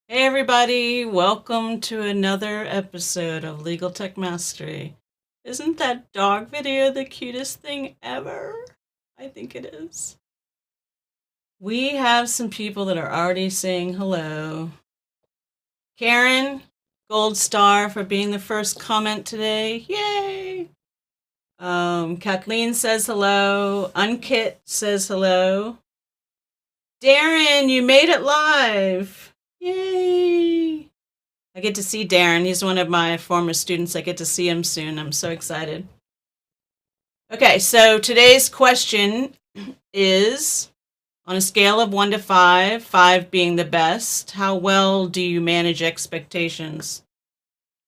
Hey everybody, welcome to another episode of Legal Tech Mastery. Isn't that dog video the cutest thing ever? I think it is. We have some people that are already saying hello. Karen, gold star for being the first comment today. Yay! Kathleen says hello. Unkit says hello. Darren, you made it live. Yay! I get to see Darren. He's one of my former students. I get to see him soon. I'm so excited. Okay, so today's question is, on a scale of 1 to 5, 5 being the best, how well do you manage expectations?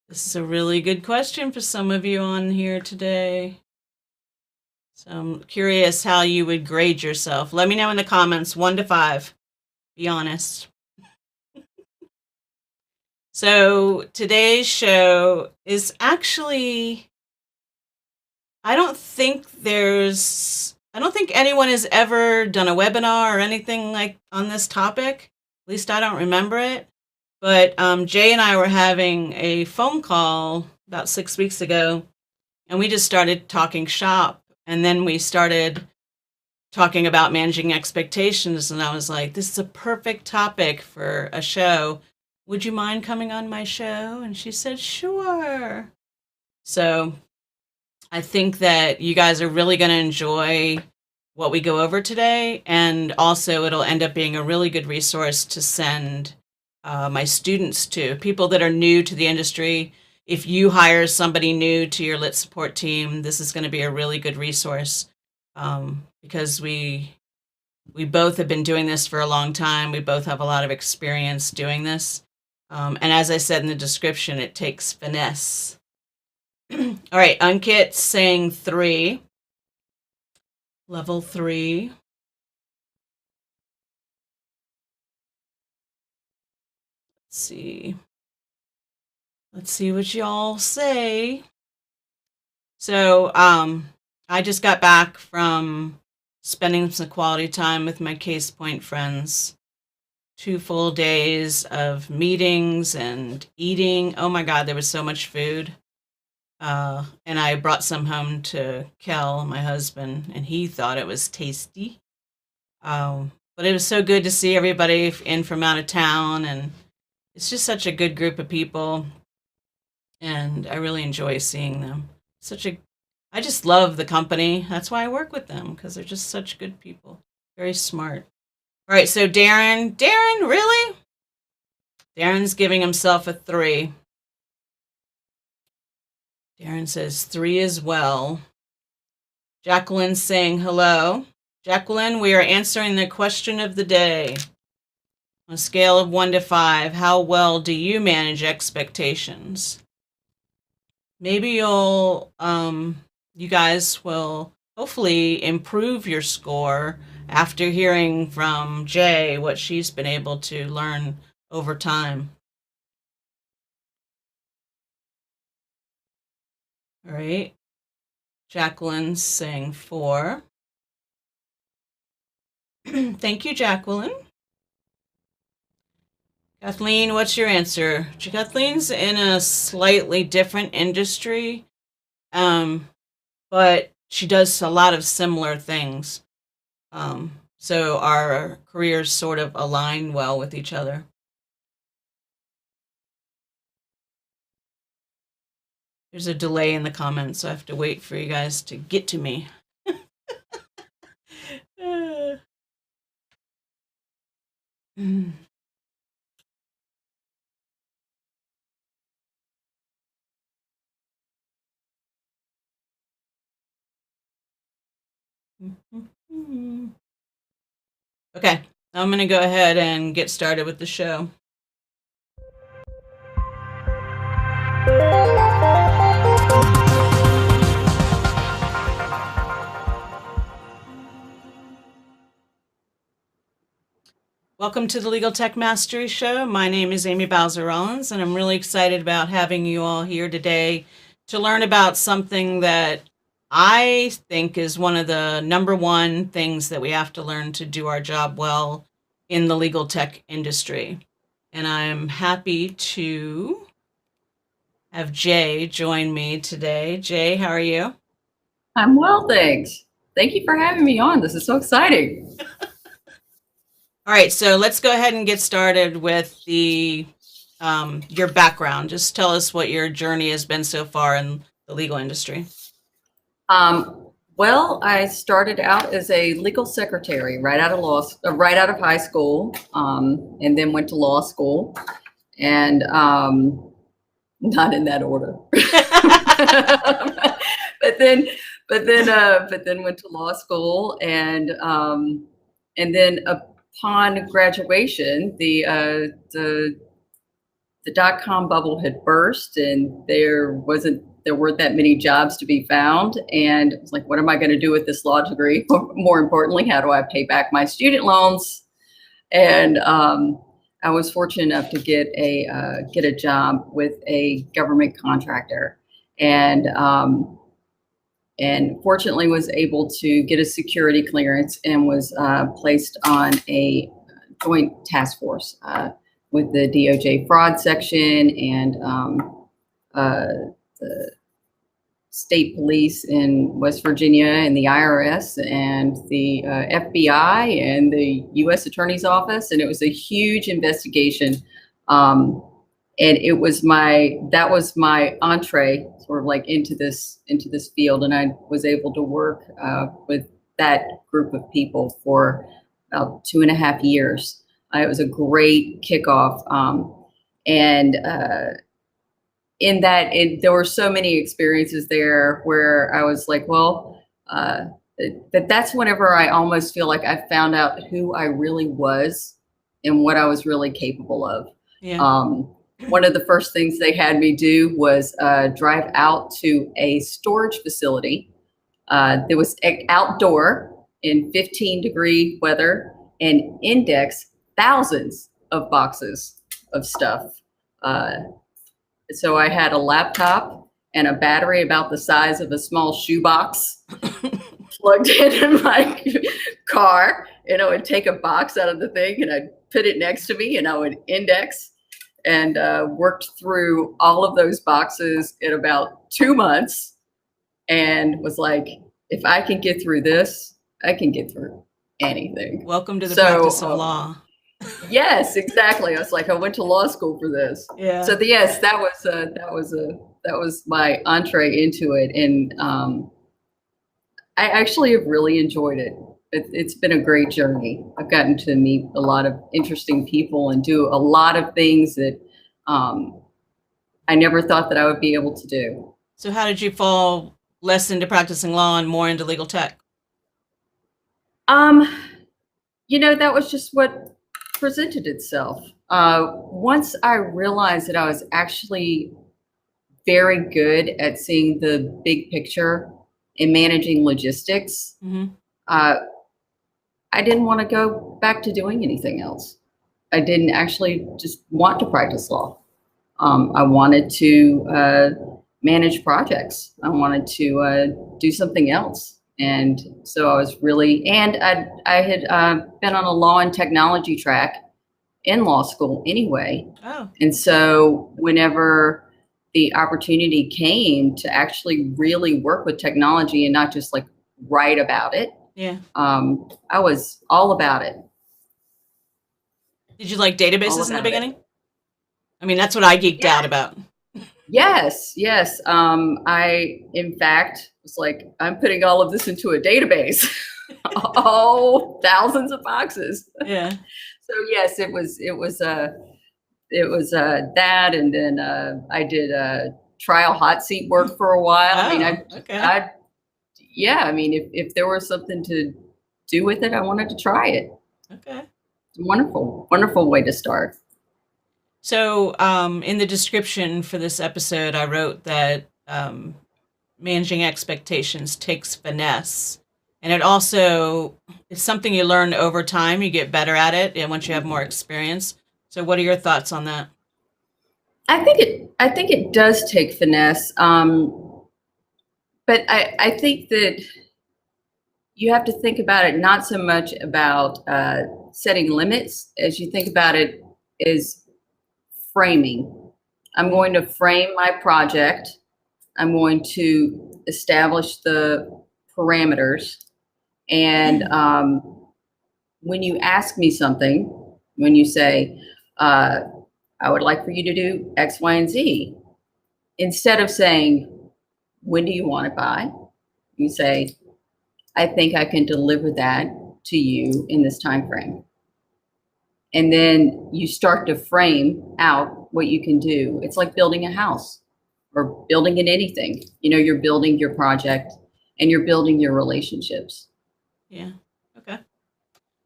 This is a really good question for some of you on here today. So I'm curious how you would grade yourself. Let me know in the comments, 1 to 5. Be honest. So today's show is actually, I don't think anyone has ever done a webinar or anything like on this topic. At least I don't remember it. But Jay and I were having a phone call about 6 weeks ago, and we just started talking shop. And then we started talking about managing expectations. And I was like, this is a perfect topic for a show. Would you mind coming on my show? And she said, sure. So I think that you guys are really going to enjoy what we go over today. And also it'll end up being a really good resource to send my students to, people that are new to the industry. If you hire somebody new to your lit support team, this is going to be a really good resource because we both have been doing this for a long time. We both have a lot of experience doing this. And as I said in the description, it takes finesse. All right, Unkit saying 3. Level 3. Let's see what y'all say. So I just got back from spending some quality time with my Case Point friends. 2 full days of meetings and eating. Oh my God, there was so much food. And I brought some home to Kel, my husband, and he thought it was tasty. But it was so good to see everybody in from out of town, and it's just such a good group of people, and I really enjoy seeing them. I just love the company. That's why I work with them, because they're just such good people. Very smart. All right, so Darren, really? Darren's giving himself a 3. Darren says 3 as well. Jacqueline's saying hello. Jacqueline, we are answering the question of the day. On a scale of 1 to 5, how well do you manage expectations? Maybe you guys will hopefully improve your score after hearing from Jay what she's been able to learn over time. All right. Jacqueline's saying 4. Thank you, Jacqueline. Kathleen, what's your answer? Kathleen's in a slightly different industry, but she does a lot of similar things. So our careers sort of align well with each other. There's a delay in the comments, so I have to wait for you guys to get to me. Okay, I'm going to go ahead and get started with the show. Welcome to the Legal Tech Mastery Show. My name is Amy Bowser-Rollins, and I'm really excited about having you all here today to learn about something that I think is one of the number one things that we have to learn to do our job well in the legal tech industry. and I'm happy to have Jaye join me today. Jaye, how are you? I'm well, thanks. Thank you for having me on. This is so exciting. All right, so let's go ahead and get started with the your background. Just tell us what your journey has been so far in the legal industry. Well, I started out as a legal secretary right out of high school, and then went to law school, and not in that order. but then, but then went to law school, and then upon graduation, the dot-com bubble had burst, and there weren't that many jobs to be found. And it was like, what am I going to do with this law degree? More importantly, how do I pay back my student loans? And I was fortunate enough to get a job with a government contractor, and fortunately was able to get a security clearance and was placed on a joint task force with the DOJ fraud section and the state police in West Virginia and the IRS and the FBI and the U.S. Attorney's Office. And it was a huge investigation. And that was my entree sort of like into this field. And I was able to work with that group of people for about 2.5 years. It was a great kickoff. And there were so many experiences there where I was like, well, that's whenever I almost feel like I found out who I really was and what I was really capable of. Yeah. One of the first things they had me do was drive out to a storage facility that was outdoor in 15-degree weather and index thousands of boxes of stuff. So I had a laptop and a battery about the size of a small shoebox plugged in my car, and I would take a box out of the thing and I'd put it next to me and I would index and worked through all of those boxes in about 2 months, and was like, if I can get through this, I can get through anything. Welcome to the practice of law. Yes, exactly. I was like, I went to law school for this. Yeah. So yes, that was my entree into it, and I actually have really enjoyed it. It's been a great journey. I've gotten to meet a lot of interesting people and do a lot of things that I never thought that I would be able to do. So how did you fall less into practicing law and more into legal tech? That was just what presented itself. Once I realized that I was actually very good at seeing the big picture and managing logistics, Mm-hmm. I didn't want to go back to doing anything else. I didn't actually just want to practice law. I wanted to manage projects. I wanted to do something else. And so I was really, and I had been on a law and technology track in law school anyway. Oh. And so whenever the opportunity came to actually really work with technology and not just like write about it, yeah, I was all about it. Did you like databases in the beginning? I mean, that's what I geeked out about. Yes. I, in fact, was like, I'm putting all of this into a database. Oh, thousands of boxes. Yeah. So yes, it was that, and then I did trial hot seat work for a while. Oh, I mean, okay. I mean, if there was something to do with it, I wanted to try it. Okay. It's a wonderful way to start. So in the description for this episode, I wrote that managing expectations takes finesse. And it also is something you learn over time. You get better at it, and once you have more experience. So what are your thoughts on that? I think it does take finesse. But I think that you have to think about it not so much about setting limits as you think about it is framing. I'm going to frame my project. I'm going to establish the parameters. And when you ask me something, when you say, I would like for you to do X, Y, and Z, instead of saying, when do you want it by? You say, I think I can deliver that to you in this time frame. And then you start to frame out what you can do. It's like building a house or building in anything. You know, you're building your project and you're building your relationships. Yeah. Okay. All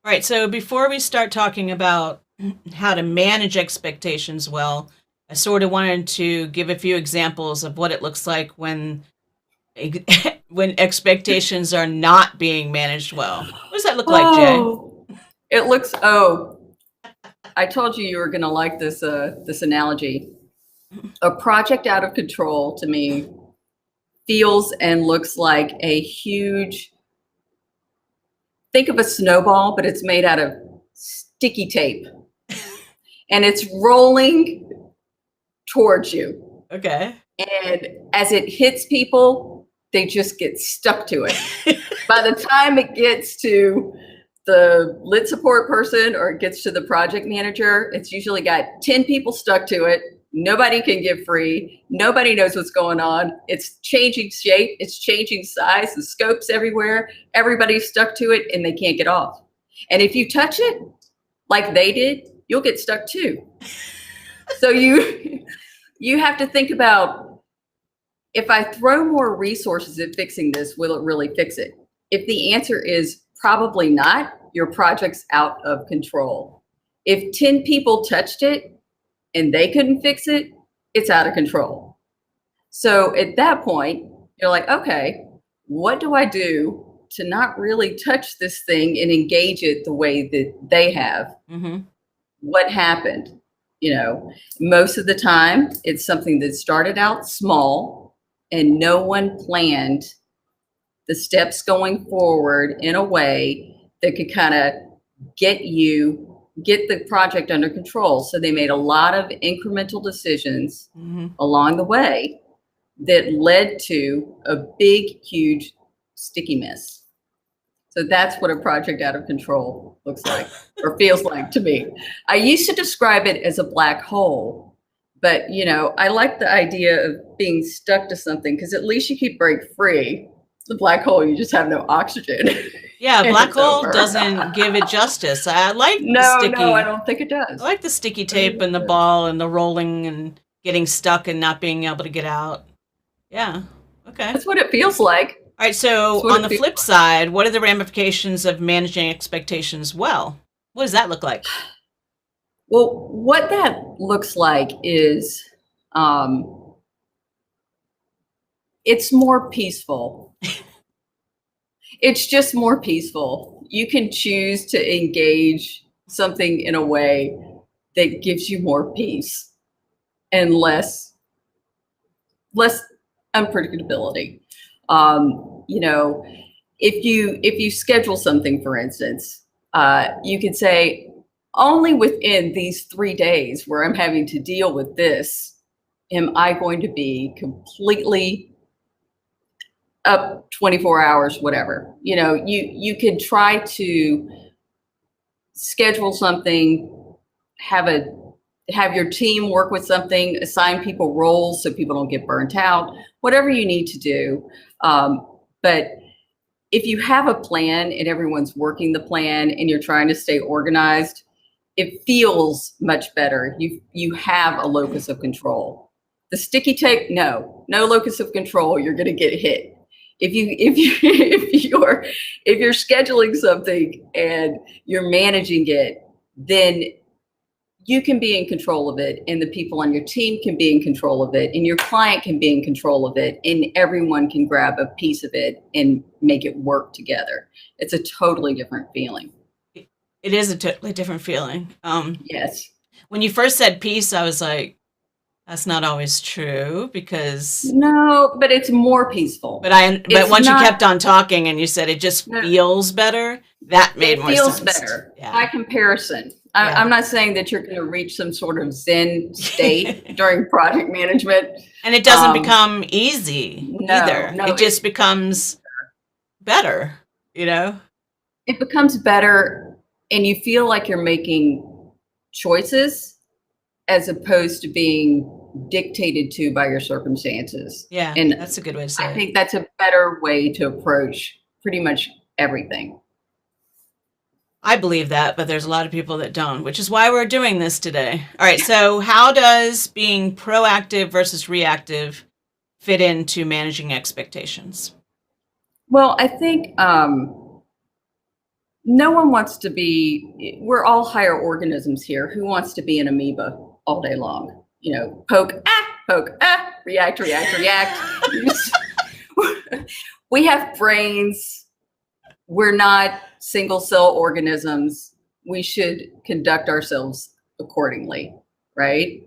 right. So before we start talking about how to manage expectations well, I sort of wanted to give a few examples of what it looks like when when expectations are not being managed well. What does that look like, Jay? It looks, I told you were going to like this, this analogy. A project out of control to me feels and looks like a huge, think of a snowball, but it's made out of sticky tape and it's rolling towards you. Okay. And as it hits people, they just get stuck to it. By the time it gets to the lit support person or it gets to the project manager, it's usually got 10 people stuck to it. Nobody can get free. Nobody knows what's going on. It's changing shape. It's changing size. The scope's everywhere. Everybody's stuck to it and they can't get off. And if you touch it like they did, you'll get stuck too. So you have to think about, if I throw more resources at fixing this, will it really fix it? If the answer is probably not, your project's out of control. If 10 people touched it and they couldn't fix it, it's out of control. So at that point, you're like, okay, what do I do to not really touch this thing and engage it the way that they have? Mm-hmm. What happened? You know, most of the time it's something that started out small and no one planned the steps going forward in a way that could kind of get the project under control. So they made a lot of incremental decisions along the way that led to a big, huge sticky mess. So that's what a project out of control looks like or feels like to me. I used to describe it as a black hole, but you know, I like the idea of being stuck to something because at least you can break free. The black hole, you just have no oxygen. Yeah, black hole doesn't give it justice. I like the sticky. No, I don't think it does. I like the sticky tape and the ball and the rolling and getting stuck and not being able to get out. Yeah. Okay. That's what it feels like. All right. So on the flip side, what are the ramifications of managing expectations well? What does that look like? Well, what that looks like is it's more peaceful. It's just more peaceful. You can choose to engage something in a way that gives you more peace and less unpredictability. You know, if you schedule something, for instance, you could say, only within these 3 days where I'm having to deal with this, am I going to be completely up 24 hours, whatever. You know, you could try to schedule something, have your team work with something, assign people roles so people don't get burnt out, whatever you need to do. But if you have a plan and everyone's working the plan and you're trying to stay organized, it feels much better. You have a locus of control. The sticky tape, no locus of control. You're going to get hit. If you're scheduling something and you're managing it, then you can be in control of it, and the people on your team can be in control of it, and your client can be in control of it, and everyone can grab a piece of it and make it work together. It's a totally different feeling. It is a totally different feeling. Yes. When you first said peace, I was like, That's not always true because, No, but it's more peaceful. but It's once you not. kept on talking and you said it just No, feels better, that made it more feels sense. better by Yeah. comparison. Yeah. I'm not saying that you're going to reach some sort of Zen state during project management. And it doesn't become easy either. No, It just becomes better, you know? it becomes better, and you feel like you're making choices as opposed to being dictated to by your circumstances. Yeah, And that's a good way to say I it. think that's a better way to approach pretty much everything. I believe that, but there's a lot of people that don't, which is why we're doing this today. All right, so how does being proactive versus reactive fit into managing expectations? Well, I think no one wants to be, we're all higher organisms here. Who wants to be an amoeba all day long? You know, poke, react, react, react. We have brains. We're not single cell organisms. We should conduct ourselves accordingly, right?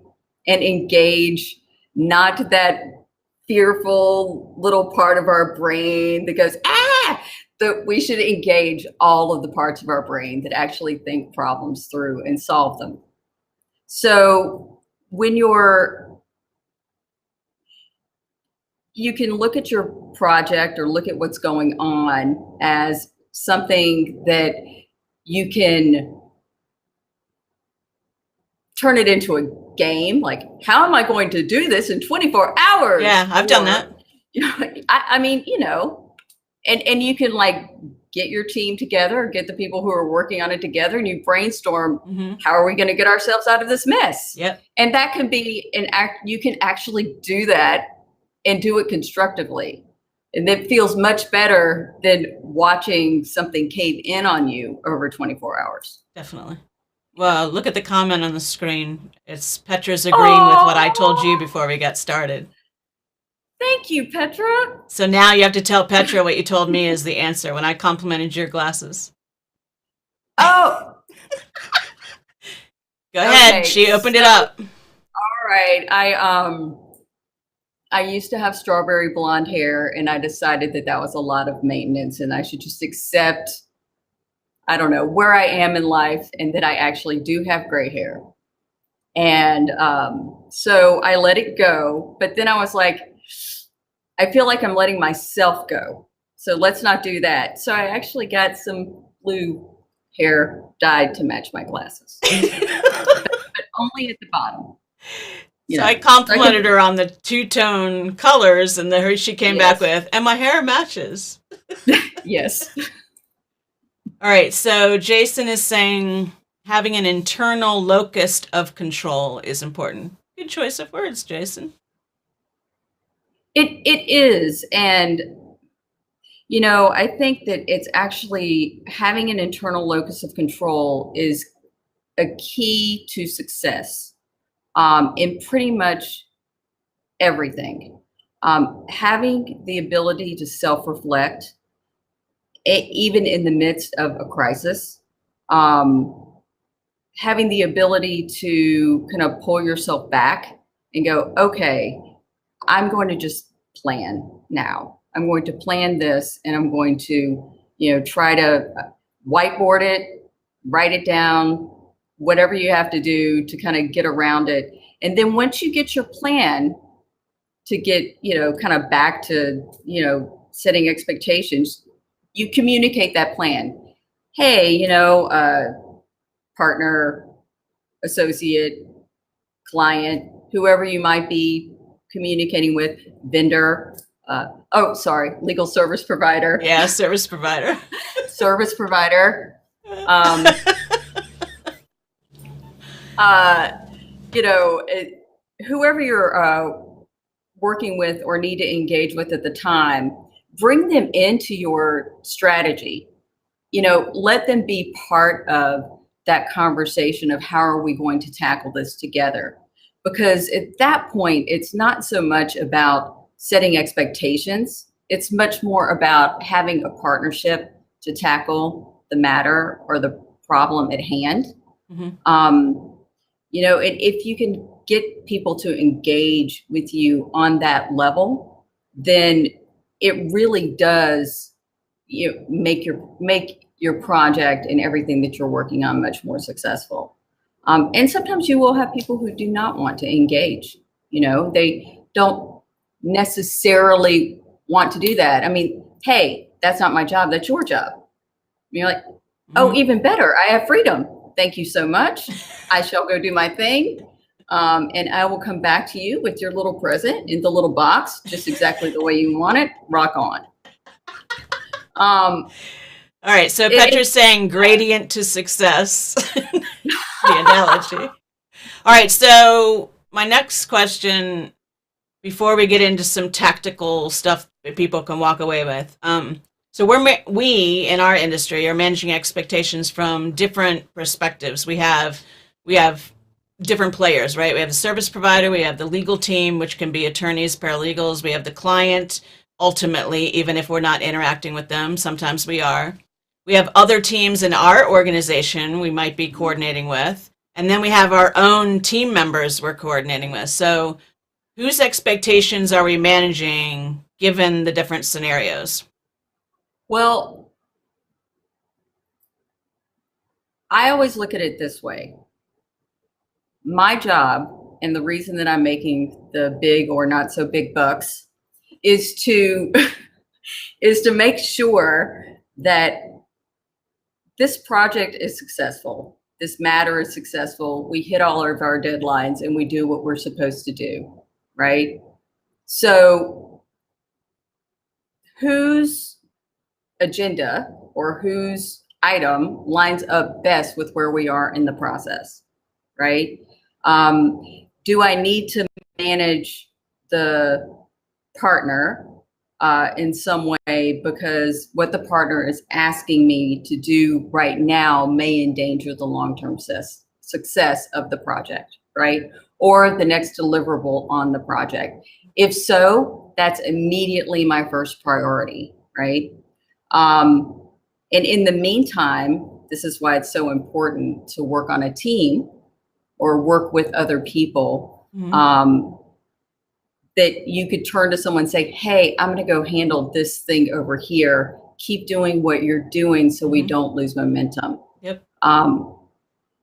And engage not that fearful little part of our brain that goes, that we should engage all of the parts of our brain that actually think problems through and solve them. So when you can look at your project or look at what's going on as something that you can turn it into a game. Like, how am I going to do this in 24 hours? Yeah, I've done that. I mean, you know, and you can like get your team together or get the people who are working on it together and you brainstorm, how are we going to get ourselves out of this mess? Yep. And that can be an act. You can actually do that and do it constructively. And it feels much better than watching something cave in on you over 24 hours. Definitely. Well, look at the comment on the screen. It's Petra's agreeing with what I told you before we got started. Thank you, Petra. So now you have to tell Petra what you told me is the answer when I complimented your glasses. Oh. Go ahead. She opened it up. All right. I used to have strawberry blonde hair, and I decided that was a lot of maintenance, and I should just accept, I don't know, where I am in life, and that I actually do have gray hair. And so I let it go. But then I was like, I feel like I'm letting myself go. So let's not do that. So I actually got some blue hair dyed to match my glasses, but only at the bottom. So I complimented her on the two-tone colors, and she came back with, and my hair matches. Yes. All right, so Jason is saying having an internal locus of control is important. Good choice of words, Jason. It is. And, you know, I think that it's actually having an internal locus of control is a key to success. In pretty much everything. Having the ability to self-reflect, even in the midst of a crisis, having the ability to kind of pull yourself back and go, okay, I'm going to just plan now. I'm going to plan this, and I'm going to, you know, try to whiteboard it, write it down, whatever you have to do to kind of get around it. And then once you get your plan to get, you know, kind of back to, you know, setting expectations, you communicate that plan. Hey, you know, partner, associate, client, whoever you might be communicating with, vendor, legal service provider. Yeah, service provider. Service provider. You know, whoever you're working with or need to engage with at the time, bring them into your strategy. You know, let them be part of that conversation of how are we going to tackle this together. Because at that point, it's not so much about setting expectations. It's much more about having a partnership to tackle the matter or the problem at hand. You know, if you can get people to engage with you on that level, then it really does make your project and everything that you're working on much more successful. And sometimes you will have people who do not want to engage. They don't necessarily want to do that. I mean, hey, that's not my job. That's your job. And you're like, oh, even better. I have freedom. Thank you so much. I shall go do my thing. And I will come back to you with your little present in the little box, just exactly the way you want it. Rock on. All right. So Petra's saying gradient to success, the analogy. All right. So my next question, before we get into some tactical stuff that people can walk away with. So we in our industry are managing expectations from different perspectives. We have different players, right? We have the service provider, we have the legal team, which can be attorneys, paralegals. We have the client, ultimately, even if we're not interacting with them. Sometimes we are. We have other teams in our organization we might be coordinating with. And then we have our own team members we're coordinating with. So whose expectations are we managing given the different scenarios? Well, I always look at it this way. My job, and the reason that I'm making the big or not so big bucks, is to make sure that this project is successful. This matter is successful. We hit all of our deadlines and we do what we're supposed to do, right? So whose agenda or whose item lines up best with where we are in the process, right? Do I need to manage the partner in some way because what the partner is asking me to do right now may endanger the long-term success of the project, right? Or the next deliverable on the project. If so, that's immediately my first priority, right? And in the meantime, this is why it's so important to work on a team or work with other people, that you could turn to someone and say, hey, I'm going to go handle this thing over here. Keep doing what you're doing so we don't lose momentum. Yep. And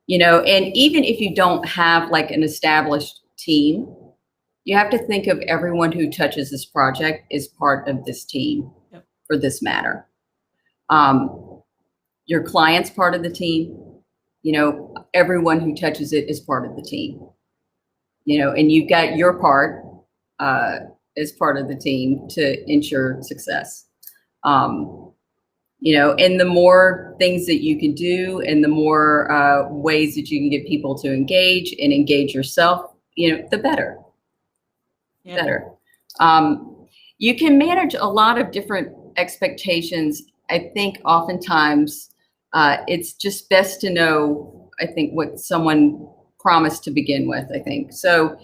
even if you don't have like an established team, you have to think of everyone who touches this project as part of this team for this matter. Your client's part of the team, everyone who touches it is part of the team, and you've got your part as part of the team to ensure success. And the more things that you can do and the more ways that you can get people to engage and engage yourself, the better. Yeah. Better. You can manage a lot of different expectations. I think oftentimes it's just best to know, I think, what someone promised to begin with, I think. So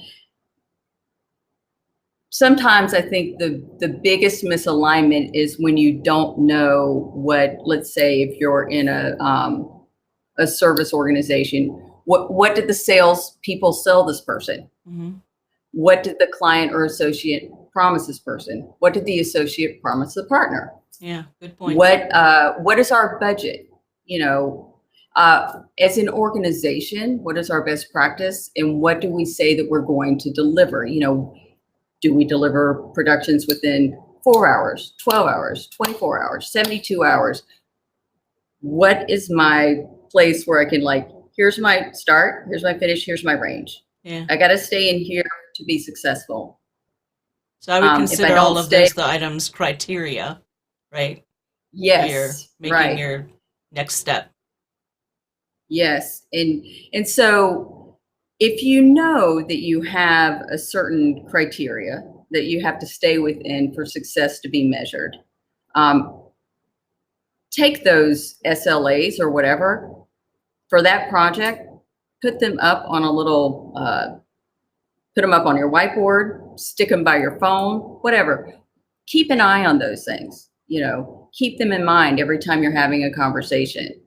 sometimes I think the biggest misalignment is when you don't know what, let's say if you're in a service organization, what did the sales people sell this person? What did the client or associate promise this person? What did the associate promise the partner? Yeah, good point. What is our budget? As an organization, what is our best practice and what do we say that we're going to deliver? Do we deliver productions within 4 hours, 12 hours, 24 hours, 72 hours? What is my place where I can here's my start, here's my finish, here's my range. Yeah. I got to stay in here to be successful. So I would consider all of those the items criteria, right? Yes. You're making your next step. Yes. And so if you know that you have a certain criteria that you have to stay within for success to be measured, take those SLAs or whatever for that project, put them up on a little, put them up on your whiteboard, stick them by your phone, whatever. Keep an eye on those things, keep them in mind every time you're having a conversation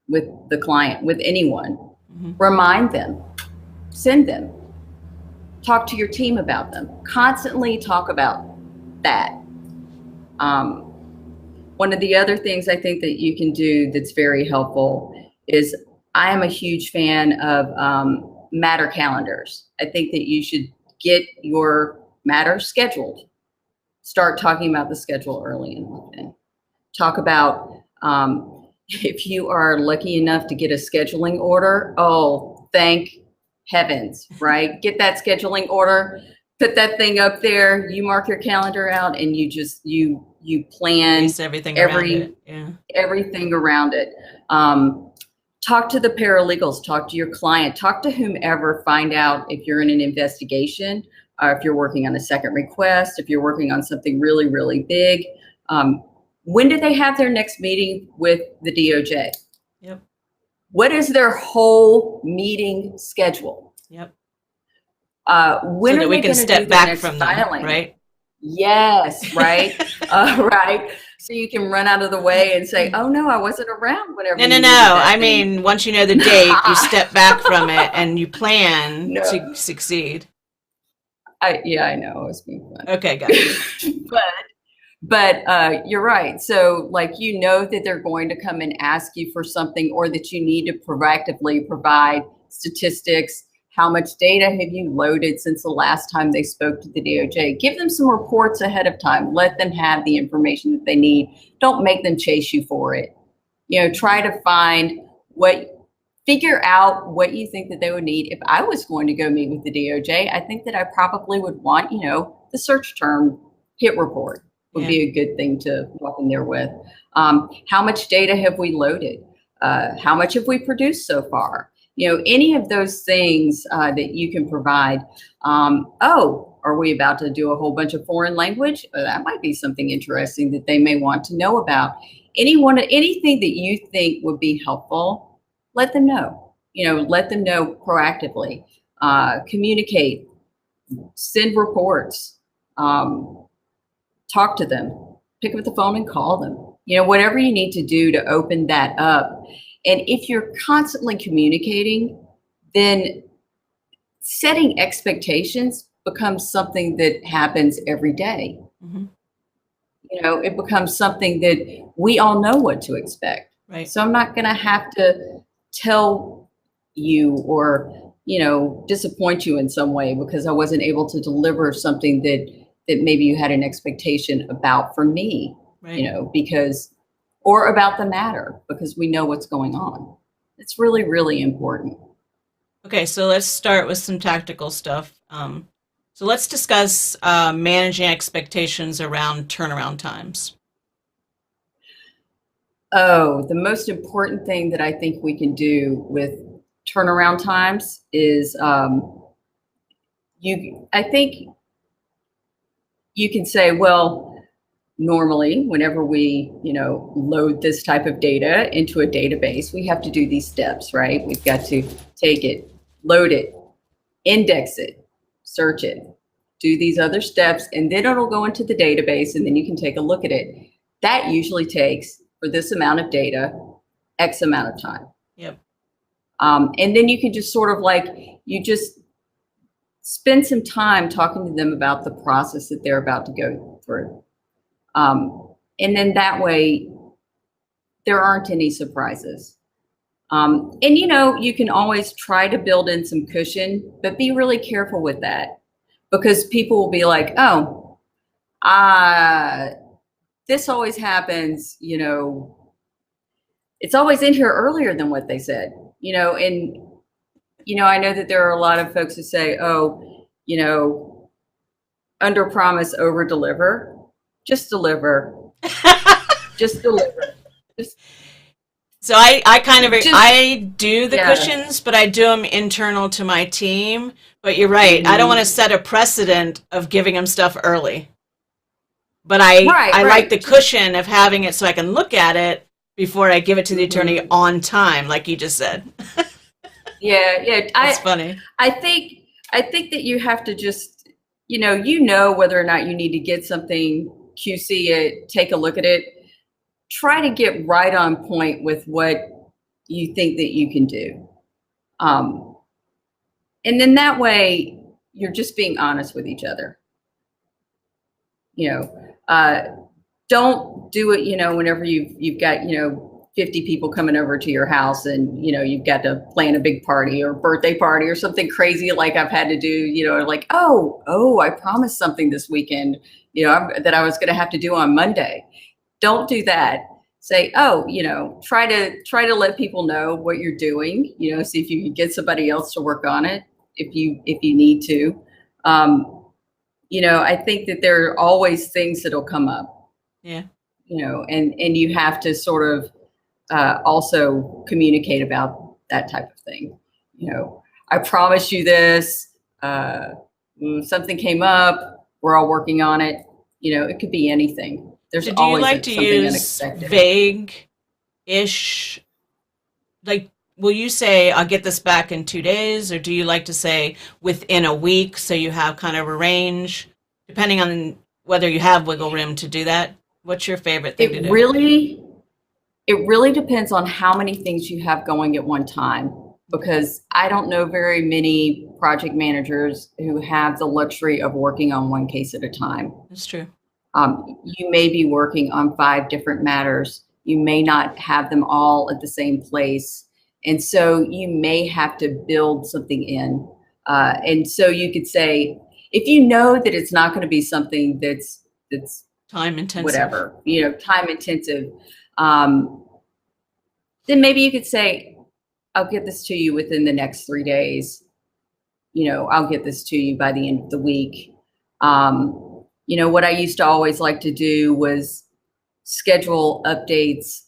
with the client, with anyone. Remind them, send them, Talk to your team about them. Constantly talk about that. One of the other things I think that you can do that's very helpful is, I am a huge fan of matter calendars. I think that you should get your matter scheduled. Start talking about the schedule early in the weekend. Talk about if you are lucky enough to get a scheduling order, oh, thank heavens, right? Get that scheduling order, put that thing up there, you mark your calendar out, and you just, you plan everything around it. Yeah. Everything around it. Talk to the paralegals, talk to your client, talk to whomever, find out if you're in an investigation, if you're working on a second request, if you're working on something really, really big. When did they have their next meeting with the DOJ? Yep. What is their whole meeting schedule? Yep. When so that we can step back from them, right? Yes, right. Right. So you can run out of the way and say, oh no, I wasn't around whenever. No. I mean, once you know the date, you step back from it and you plan to succeed. Yeah, I know. It was being fun. Okay, got it. But you're right. So like, you know that they're going to come and ask you for something, or that you need to proactively provide statistics. How much data have you loaded since the last time they spoke to the DOJ? Give them some reports ahead of time. Let them have the information that they need. Don't make them chase you for it. You know, try to figure out what you think that they would need. If I was going to go meet with the DOJ, I think that I probably would want, the search term hit report would be a good thing to walk in there with. How much data have we loaded? How much have we produced so far? Any of those things that you can provide. Are we about to do a whole bunch of foreign language? That might be something interesting that they may want to know about. Anything that you think would be helpful, let them know. Let them know proactively. Communicate, send reports, talk to them, pick up the phone and call them. Whatever you need to do to open that up. And if you're constantly communicating, then setting expectations becomes something that happens every day. Mm-hmm. It becomes something that we all know what to expect. Right. So I'm not going to have to tell you or, disappoint you in some way because I wasn't able to deliver something that maybe you had an expectation about from me, right. Or about the matter, because we know what's going on. It's really, really important. Okay, so let's start with some tactical stuff. So let's discuss managing expectations around turnaround times. Oh, the most important thing that I think we can do with turnaround times is I think you can say, well, normally, whenever we, load this type of data into a database, we have to do these steps, right? We've got to take it, load it, index it, search it, do these other steps, and then it'll go into the database, and then you can take a look at it. That usually takes, for this amount of data, X amount of time. Yep. And then you can just sort of you just spend some time talking to them about the process that they're about to go through. And then that way, there aren't any surprises. And you can always try to build in some cushion, but be really careful with that, because people will be like, oh, this always happens, it's always in here earlier than what they said, and, I know that there are a lot of folks who say, oh, under promise, over deliver. Just deliver. Just deliver. So I do the cushions, but I do them internal to my team. But you're right. I don't want to set a precedent of giving them stuff early. But I like the cushion of having it so I can look at it before I give it to the attorney on time, like you just said. Yeah. That's funny. I think that you have to just, whether or not you need to get something, QC it, take a look at it, try to get right on point with what you think that you can do. And then that way, you're just being honest with each other. Don't do it, whenever you've got, 50 people coming over to your house and, you've got to plan a big party or birthday party or something crazy like I've had to do, like, oh, I promised something this weekend, that I was going to have to do on Monday. Don't do that. Say, try to let people know what you're doing, see if you can get somebody else to work on it if you need to. I think that there are always things that'll come up. Yeah. And you have to sort of also communicate about that type of thing. I promised you this, something came up, we're all working on it. It could be anything. There's so do always you like to something use unexpected. Vague-ish, like, will you say, I'll get this back in 2 days, or do you like to say within a week so you have kind of a range, depending on whether you have wiggle room to do that? What's your favorite thing to do? It really depends on how many things you have going at one time, because I don't know very many project managers who have the luxury of working on one case at a time. That's true. You may be working on 5 different matters. You may not have them all at the same place. And so you may have to build something in. And so you could say, if you know that it's not going to be something that's time intensive, whatever, time intensive, then maybe you could say, I'll get this to you within the next 3 days. I'll get this to you by the end of the week. What I used to always like to do was schedule updates.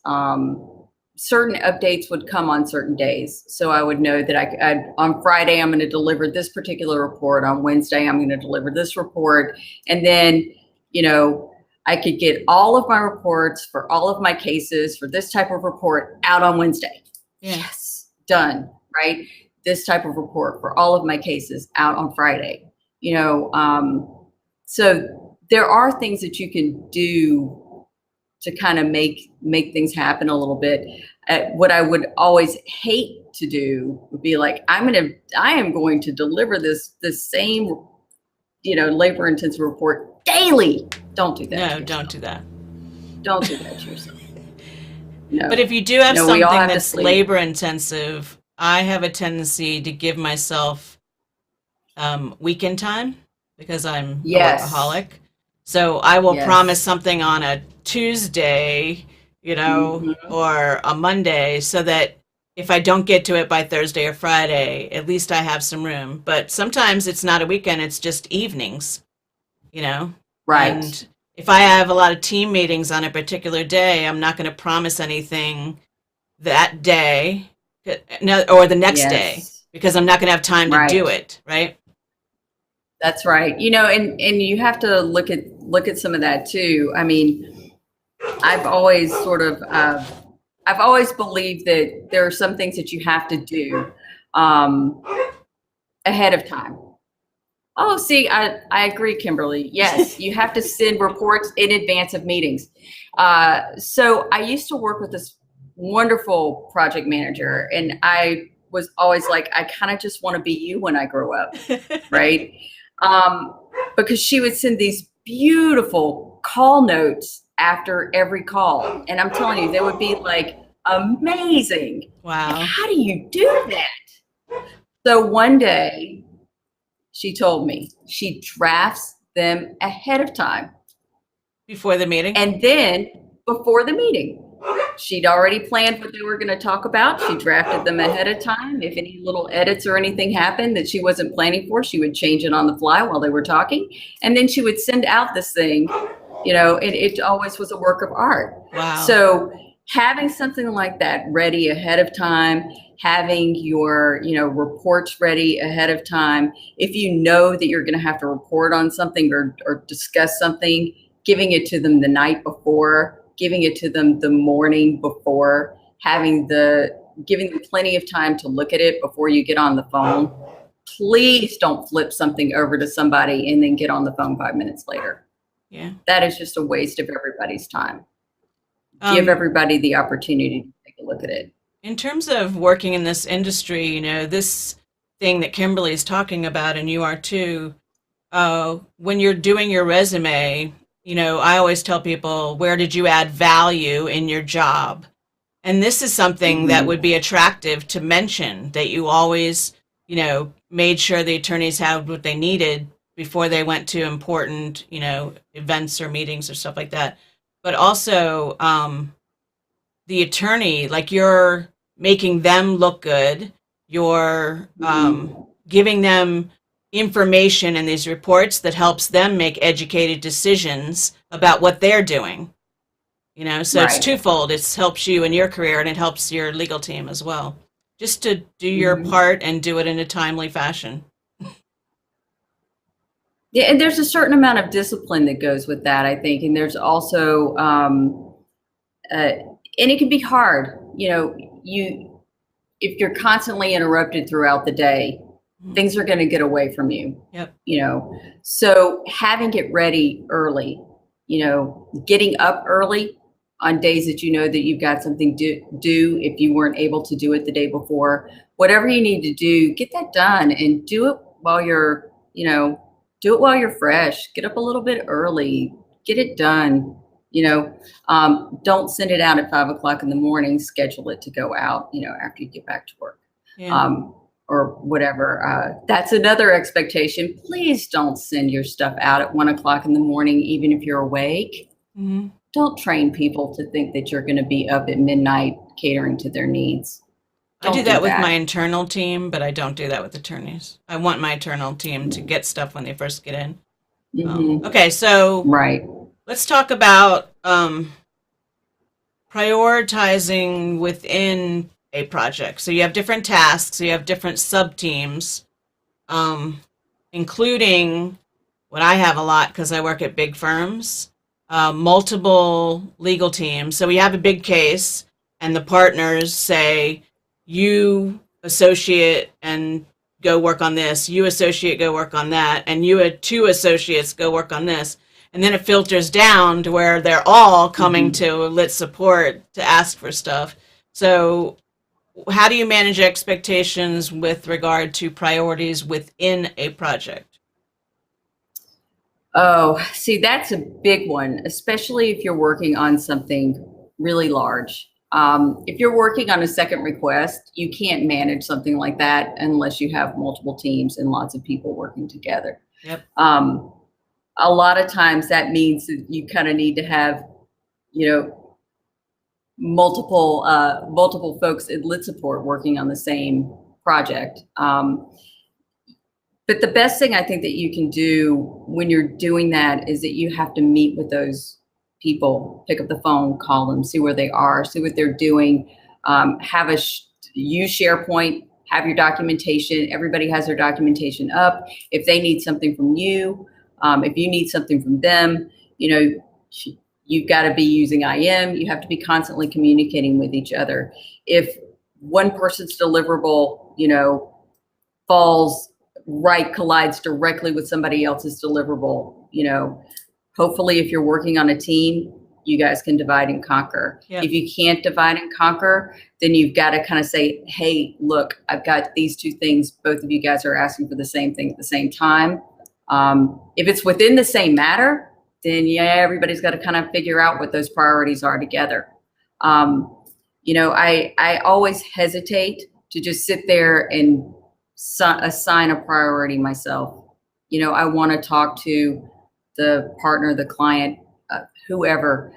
Certain updates would come on certain days. So I would know that on Friday, I'm going to deliver this particular report. On Wednesday, I'm going to deliver this report. And then, I could get all of my reports for all of my cases for this type of report out on Wednesday. Yeah. Yes, done, right? This type of report for all of my cases out on Friday. So there are things that you can do to kind of make things happen a little bit. What I would always hate to do would be like, I am going to deliver this same, labor intensive report daily. Don't do that. No, don't do that. Don't do that to yourself. No. But if you do have No, something have that's labor intensive, I have a tendency to give myself weekend time because I'm a workaholic. So I will promise something on a Tuesday, or a Monday, so that if I don't get to it by Thursday or Friday, at least I have some room. But sometimes it's not a weekend, it's just evenings, Right. And if I have a lot of team meetings on a particular day, I'm not going to promise anything that day or the next day, because I'm not going to have time to do it, right? That's right. And you have to look at some of that too. I mean, I've always believed that there are some things that you have to do ahead of time. Oh, see, I agree, Kimberly. Yes, you have to send reports in advance of meetings. So I used to work with this wonderful project manager, and I was always like, I kind of just want to be you when I grow up, right? Because she would send these beautiful call notes after every call. And I'm telling you, they would be like amazing. Wow. Like, how do you do that? So one day she told me she drafts them ahead of time. Before the meeting? And then before the meeting, she'd already planned what they were going to talk about. She drafted them ahead of time. If any little edits or anything happened that she wasn't planning for, she would change it on the fly while they were talking. And then she would send out this thing, it always was a work of art. Wow. So having something like that ready ahead of time, having your, reports ready ahead of time. If you know that you're going to have to report on something or discuss something, giving it to them the night before, giving it to them the morning before, giving them plenty of time to look at it before you get on the phone. Please don't flip something over to somebody and then get on the phone 5 minutes later. Yeah. That is just a waste of everybody's time. Give everybody the opportunity to take a look at it. In terms of working in this industry, this thing that Kimberly's talking about, and you are too. When you're doing your resume, I always tell people, where did you add value in your job? And this is something that would be attractive to mention, that you always, made sure the attorneys had what they needed before they went to important, events or meetings or stuff like that. But also, the attorney, like, you're making them look good, you're giving them information in these reports that helps them make educated decisions about what they're doing. So it's Right. twofold. It helps you in your career and it helps your legal team as well. Just to do your part and do it in a timely fashion. Yeah, and there's a certain amount of discipline that goes with that, I think. And there's also, and it can be hard, if you're constantly interrupted throughout the day, things are going to get away from you. Yep. So having it ready early, getting up early on days that that you've got something to do if you weren't able to do it the day before, whatever you need to do, get that done and do it while you're, do it while you're fresh. Get up a little bit early, get it done. Don't send it out at 5 o'clock in the morning. Schedule it to go out, after you get back to work, or whatever. That's another expectation. Please don't send your stuff out at 1 o'clock in the morning, even if you're awake. Don't train people to think that you're going to be up at midnight catering to their needs. I do that with my internal team, but I don't do that with attorneys. I want my internal team to get stuff when they first get in. Okay, so let's talk about prioritizing within a project. So you have different tasks, you have different sub-teams, including what I have a lot because I work at big firms, multiple legal teams. So we have a big case, and the partners say, you associate and go work on this, you associate, go work on that, and you had 2 associates go work on this. And then it filters down to where they're all coming to Lit Support to ask for stuff. So how do you manage expectations with regard to priorities within a project? Oh, see, that's a big one, especially if you're working on something really large. If you're working on a second request, you can't manage something like that unless you have multiple teams and lots of people working together. Yep. A lot of times that means that you kind of need to have, multiple folks in Lit Support working on the same project. But the best thing I think that you can do when you're doing that is that you have to meet with those people, pick up the phone, call them, see where they are, see what they're doing, use SharePoint, have your documentation. Everybody has their documentation up. If they need something from you, if you need something from them, you've got to be using IM. You have to be constantly communicating with each other. If one person's deliverable, collides directly with somebody else's deliverable, hopefully if you're working on a team, you guys can divide and conquer. Yep. If you can't divide and conquer, then you've got to kind of say, hey, look, I've got these 2 things. Both of you guys are asking for the same thing at the same time. If it's within the same matter, then everybody's got to kind of figure out what those priorities are together. I always hesitate to just sit there and assign a priority myself. I want to talk to the partner, the client, whoever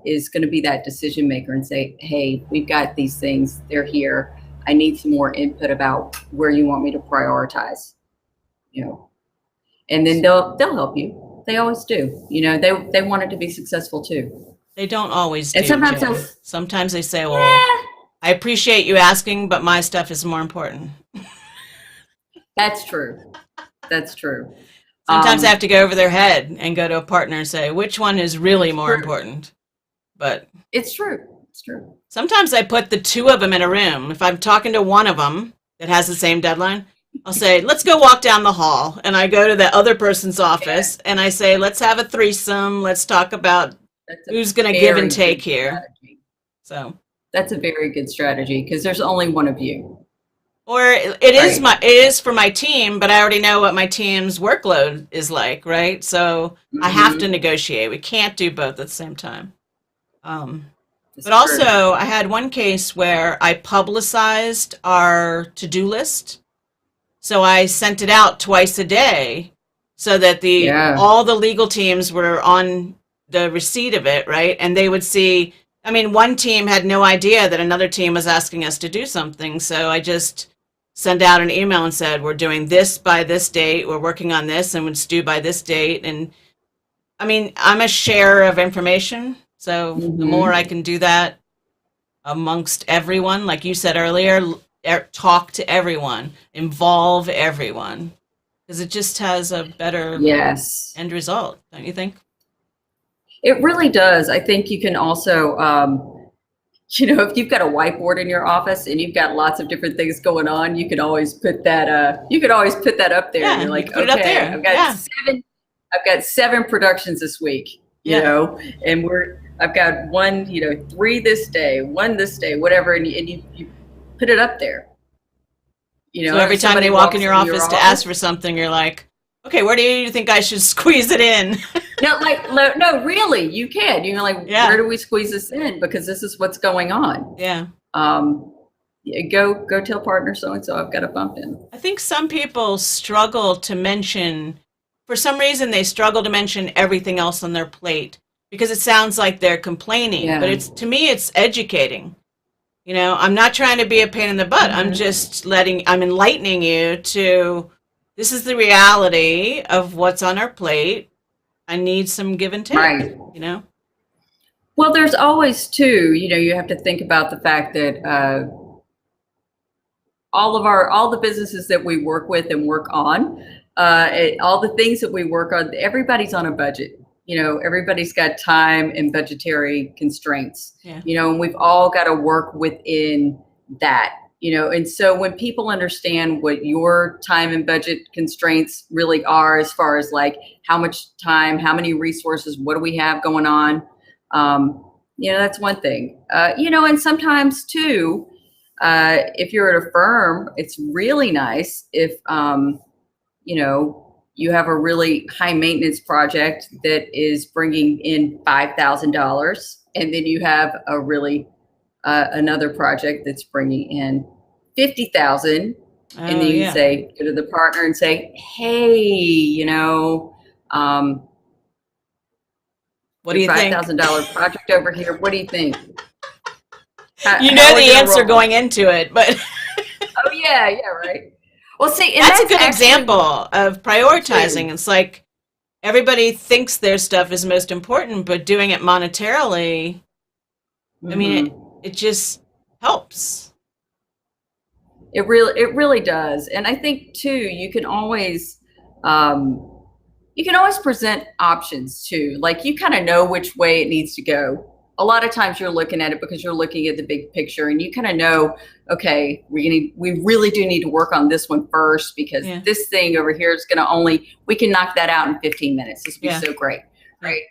is going to be that decision maker and say, hey, we've got these things, they're here. I need some more input about where you want me to prioritize, and then they'll help you. They always do. They want it to be successful too. They don't always do. And sometimes they say, well, I appreciate you asking, but my stuff is more important. That's true. That's true. Sometimes I have to go over their head and go to a partner and say, which one is really more important? But it's true. It's true. Sometimes I put the 2 of them in a room. If I'm talking to one of them that has the same deadline, I'll say, let's go walk down the hall. And I go to the other person's office and I say, let's have a threesome. Let's talk about who's going to give and take here. So that's a very good strategy because there's only one of you. Or it is Right. it is for my team, but I already know what my team's workload is like, right? So I have to Mm-hmm. negotiate. We can't do both at the same time. Um, That's but true. also, I had one case where I publicized our to-do list. So I sent it out twice a day so that the Yeah. all the legal teams were on the receipt of it, right? And they would see, I mean, one team had no idea that another team was asking us to do something. So I just sent out an email and said, we're doing this by this date, we're working on this, and it's due by this date. And I mean, I'm a sharer of information. So the more I Mm-hmm. can do that amongst everyone, like you said earlier, talk to everyone, involve everyone, because it just has a better Yes. end result, don't you think? It really does. I think you can also, if you've got a whiteboard in your office and you've got lots of different things going on, you could always put that up there and Yeah, you're you like, can put it up okay, there. Yeah, I've got 7 productions this week, yeah. and I've got one, 3 this day, whatever. And you put it up there, So and every if time they somebody walk in walks your into your office to ask office, for something, you're like, okay, where do you think I should squeeze it in? no, like, no, really, you can, like, where Yeah, do we squeeze this in? Because this is what's going on. yeah. Um, yeah, go tell partner so and so I've got a bump in. I think some people struggle to mention, for some reason, they struggle to mention everything else on their plate because it sounds like they're complaining. But Yeah. it's to me, it's educating. I'm not trying to be a pain in the butt. I'm enlightening you to this is the reality of what's on our plate. I need some give and take, Right. you know? Well, there's always too, you have to think about the fact that all the businesses that we work with and work on, all the things that we work on, everybody's on a budget. Everybody's got time and budgetary constraints. Yeah. And we've all got to work within that. And so when people understand what your time and budget constraints really are, as far as like how much time, how many resources, what do we have going on, that's one thing. And sometimes too, if you're at a firm, it's really nice if, you have a really high maintenance project that is bringing in $5,000, and then you have a really another project that's bringing in 50,000, and Oh, then you yeah. go to the partner and say, hey, What do your you think? $5,000 project over here. What do you think? You How know are we the going to answer roll? going into it, but Oh yeah, right. Well, see, and that's a that's good actually example of too. prioritizing. It's like everybody thinks their stuff is most important, but doing it monetarily, I mean, it, Hmm. it just helps. It really does, and I think too, um, you can always present options too. Like, you kind of know which way it needs to go. A lot of times you're looking at it because you're looking at the big picture, and you kind of know, okay, we really do need to work on this one first, because Yeah, this thing over here is going to we can knock that out in 15 minutes. This would be yeah, so great, yeah, right?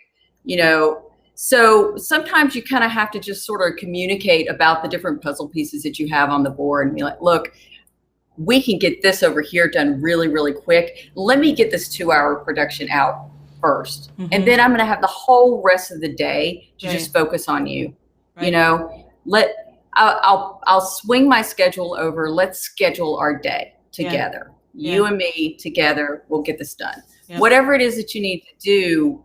So sometimes you kind of have to just sort of communicate about the different puzzle pieces that you have on the board and be like, look, we can get this over here done really, really quick. Let me get this 2-hour production out first. And mm-hmm, then I'm going to have the whole rest of the day to right, just focus on you. right, I'll swing my schedule over. Let's schedule our day yeah, together. yeah, You and me together, we'll get this done. yep, Whatever it is that you need to do,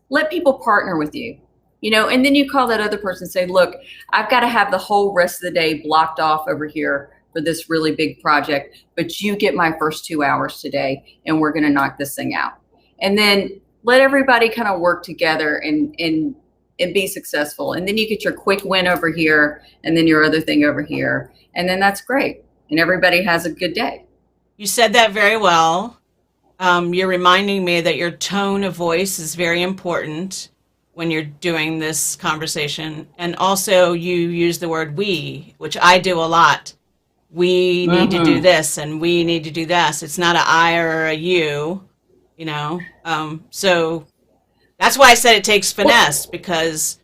let people partner with you. And then you call that other person and say, look, I've got to have the whole rest of the day blocked off over here for this really big project, but you get my first 2 hours today, and we're going to knock this thing out. And then let everybody kind of work together and be successful. And then you get your quick win over here, and then your other thing over here. And then that's great. And everybody has a good day. You said that very well. You're reminding me that your tone of voice is very important when you're doing this conversation. And also, you use the word we, which I do a lot. We need to do Mm-hmm. this and we need to do this. It's not a I or a you. So that's why I said it takes Well, finesse, because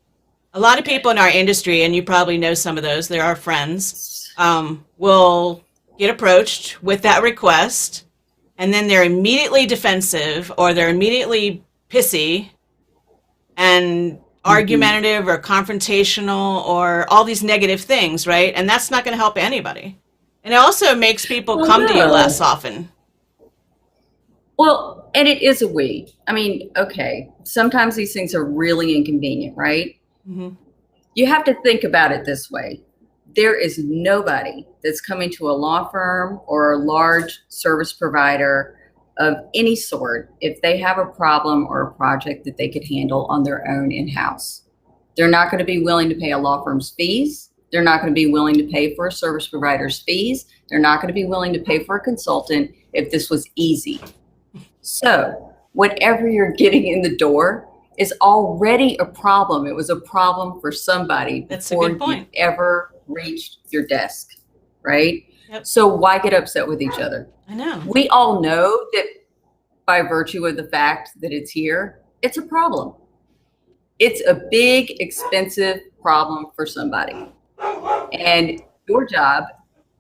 a lot of people in our industry, and you probably know some of those, they're our friends, will get approached with that request, and then they're immediately defensive or they're immediately pissy and argumentative or confrontational or all these negative things, right? And that's not going to help anybody. And it also makes people come to you less often. Well, and it is a we. I mean, okay, sometimes these things are really inconvenient, right? Mm-hmm. You have to think about it this way. There is nobody that's coming to a law firm or a large service provider of any sort if they have a problem or a project that they could handle on their own in-house. They're not going to be willing to pay a law firm's fees. They're not going to be willing to pay for a service provider's fees. They're not going to be willing to pay for a consultant if this was easy. So whatever you're getting in the door is already a problem. It was a problem for somebody before you ever reached your desk, right? Yep. So why get upset with each other? I know. We all know that by virtue of the fact that it's here, it's a problem. It's a big, expensive problem for somebody. And your job,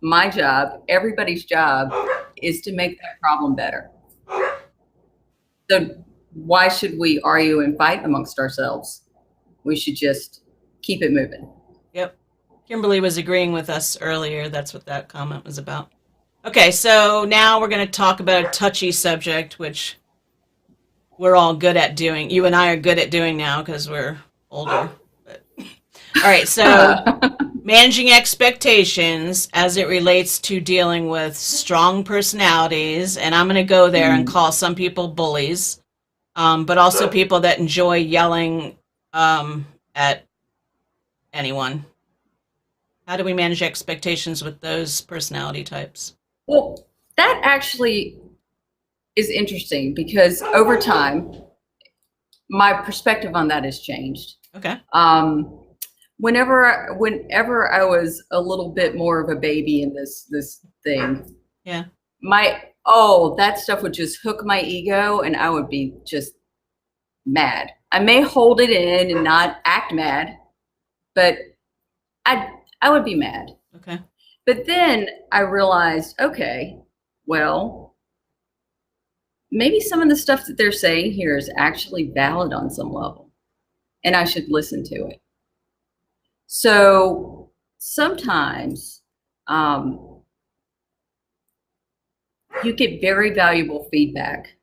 my job, everybody's job is to make that problem better. So why should we argue and fight amongst ourselves? We should just keep it moving. Yep. Kimberly was agreeing with us earlier. That's what that comment was about. Okay, so now we're going to talk about a touchy subject, which we're all good at doing. You and I are good at doing now because we're older. But. All right, so managing expectations as it relates to dealing with strong personalities. And I'm going to go there and call some people bullies, but also people that enjoy yelling at anyone. How do we manage expectations with those personality types? Well, that actually is interesting because over time, my perspective on that has changed. Okay. Whenever I was a little bit more of a baby in this thing, yeah, that stuff would just hook my ego and I would be just mad. I may hold it in and not act mad, but I would be mad. Okay. But then I realized, okay, well, maybe some of the stuff that they're saying here is actually valid on some level, and I should listen to it. So sometimes you get very valuable feedback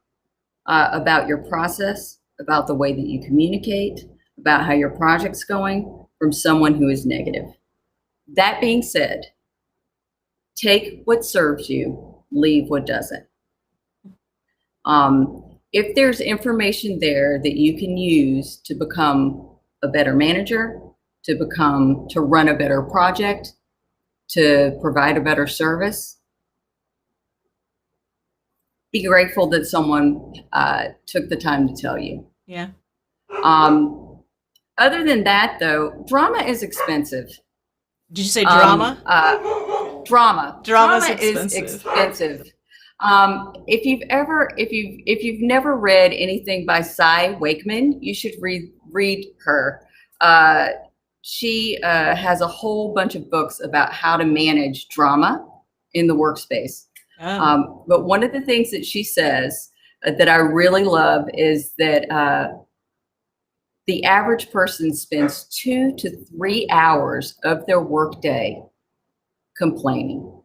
about your process, about the way that you communicate, about how your project's going from someone who is negative. That being said, take what serves you, leave what doesn't. If there's information there that you can use to become a better manager, to run a better project, to provide a better service, be grateful that someone took the time to tell you. Yeah. Other than that, though, drama is expensive. Did you say drama? Drama. Drama is expensive. If you've never read anything by Cy Wakeman, you should read her. She has a whole bunch of books about how to manage drama in the workspace. Oh. But one of the things that she says that I really love is that the average person spends 2 to 3 hours of their workday complaining.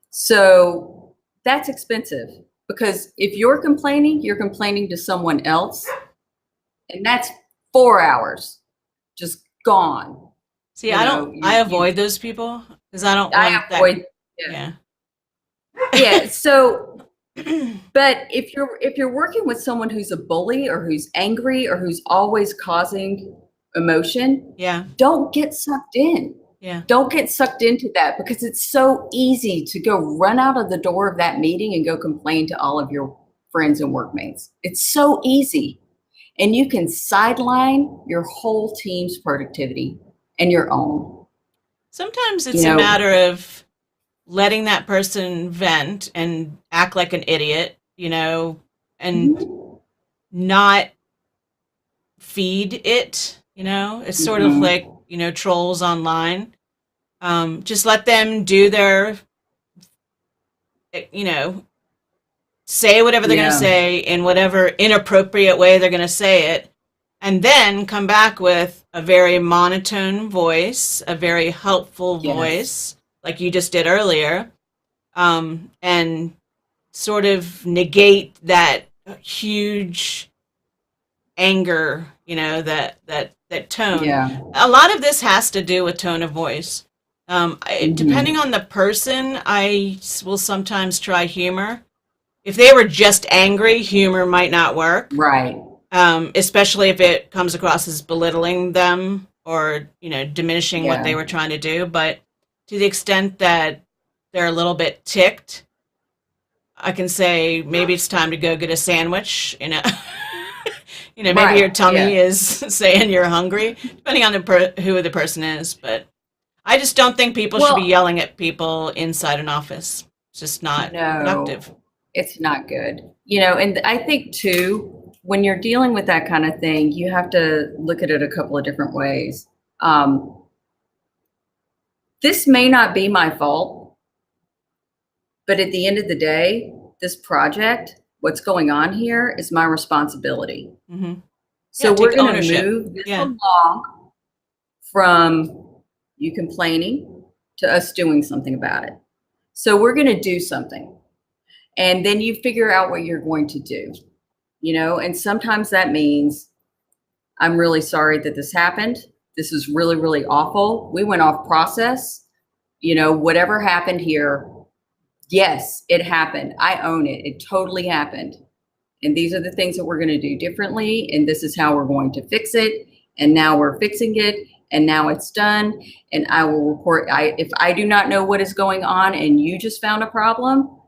So that's expensive because if you're complaining to someone else, and that's 4 hours just gone. See, I avoid those people because I don't want that. Yeah. Yeah. So, but if you're working with someone who's a bully or who's angry or who's always causing emotion, yeah, don't get sucked in. Yeah. Don't get sucked into that because it's so easy to go run out of the door of that meeting and go complain to all of your friends and workmates. It's so easy. And you can sideline your whole team's productivity and your own. Sometimes it's a matter of letting that person vent and act like an idiot, and not feed it, It's sort of like, trolls online. Just let them do their you know, say whatever they're going to Yeah. say in whatever inappropriate way they're going to say it, and then come back with a very monotone voice, a very helpful Yes. voice, like you just did earlier, and sort of negate that huge anger, that tone. Yeah. A lot of this has to do with tone of voice. Depending Hmm. on the person, I will sometimes try humor. If they were just angry, humor might not work, Right. especially if it comes across as belittling them or, diminishing what they Yeah. were trying to do. But to the extent that they're a little bit ticked, I can say maybe it's time to go get a sandwich. Maybe your Right. tummy Yeah. is saying you're hungry, depending on who the person is. But I just don't think people should be Well, yelling at people inside an office. It's just not productive. no, it's not good. And I think too, when you're dealing with that kind of thing, you have to look at it a couple of different ways. Um, this may not be my fault, but at the end of the day, this project, what's going on here is my responsibility. Hmm. So Yeah, we're take going to ownership. move this Yeah, along from you complaining to us doing something about it. So we're going to do something. And then you figure out what you're going to do, and sometimes that means I'm really sorry that this happened. This is really, really awful. We went off process. Whatever happened here, yes, it happened. I own it. It totally happened. And these are the things that we're going to do differently. And this is how we're going to fix it. And now we're fixing it. And now it's done. And I will report. If I do not know what is going on and you just found a problem,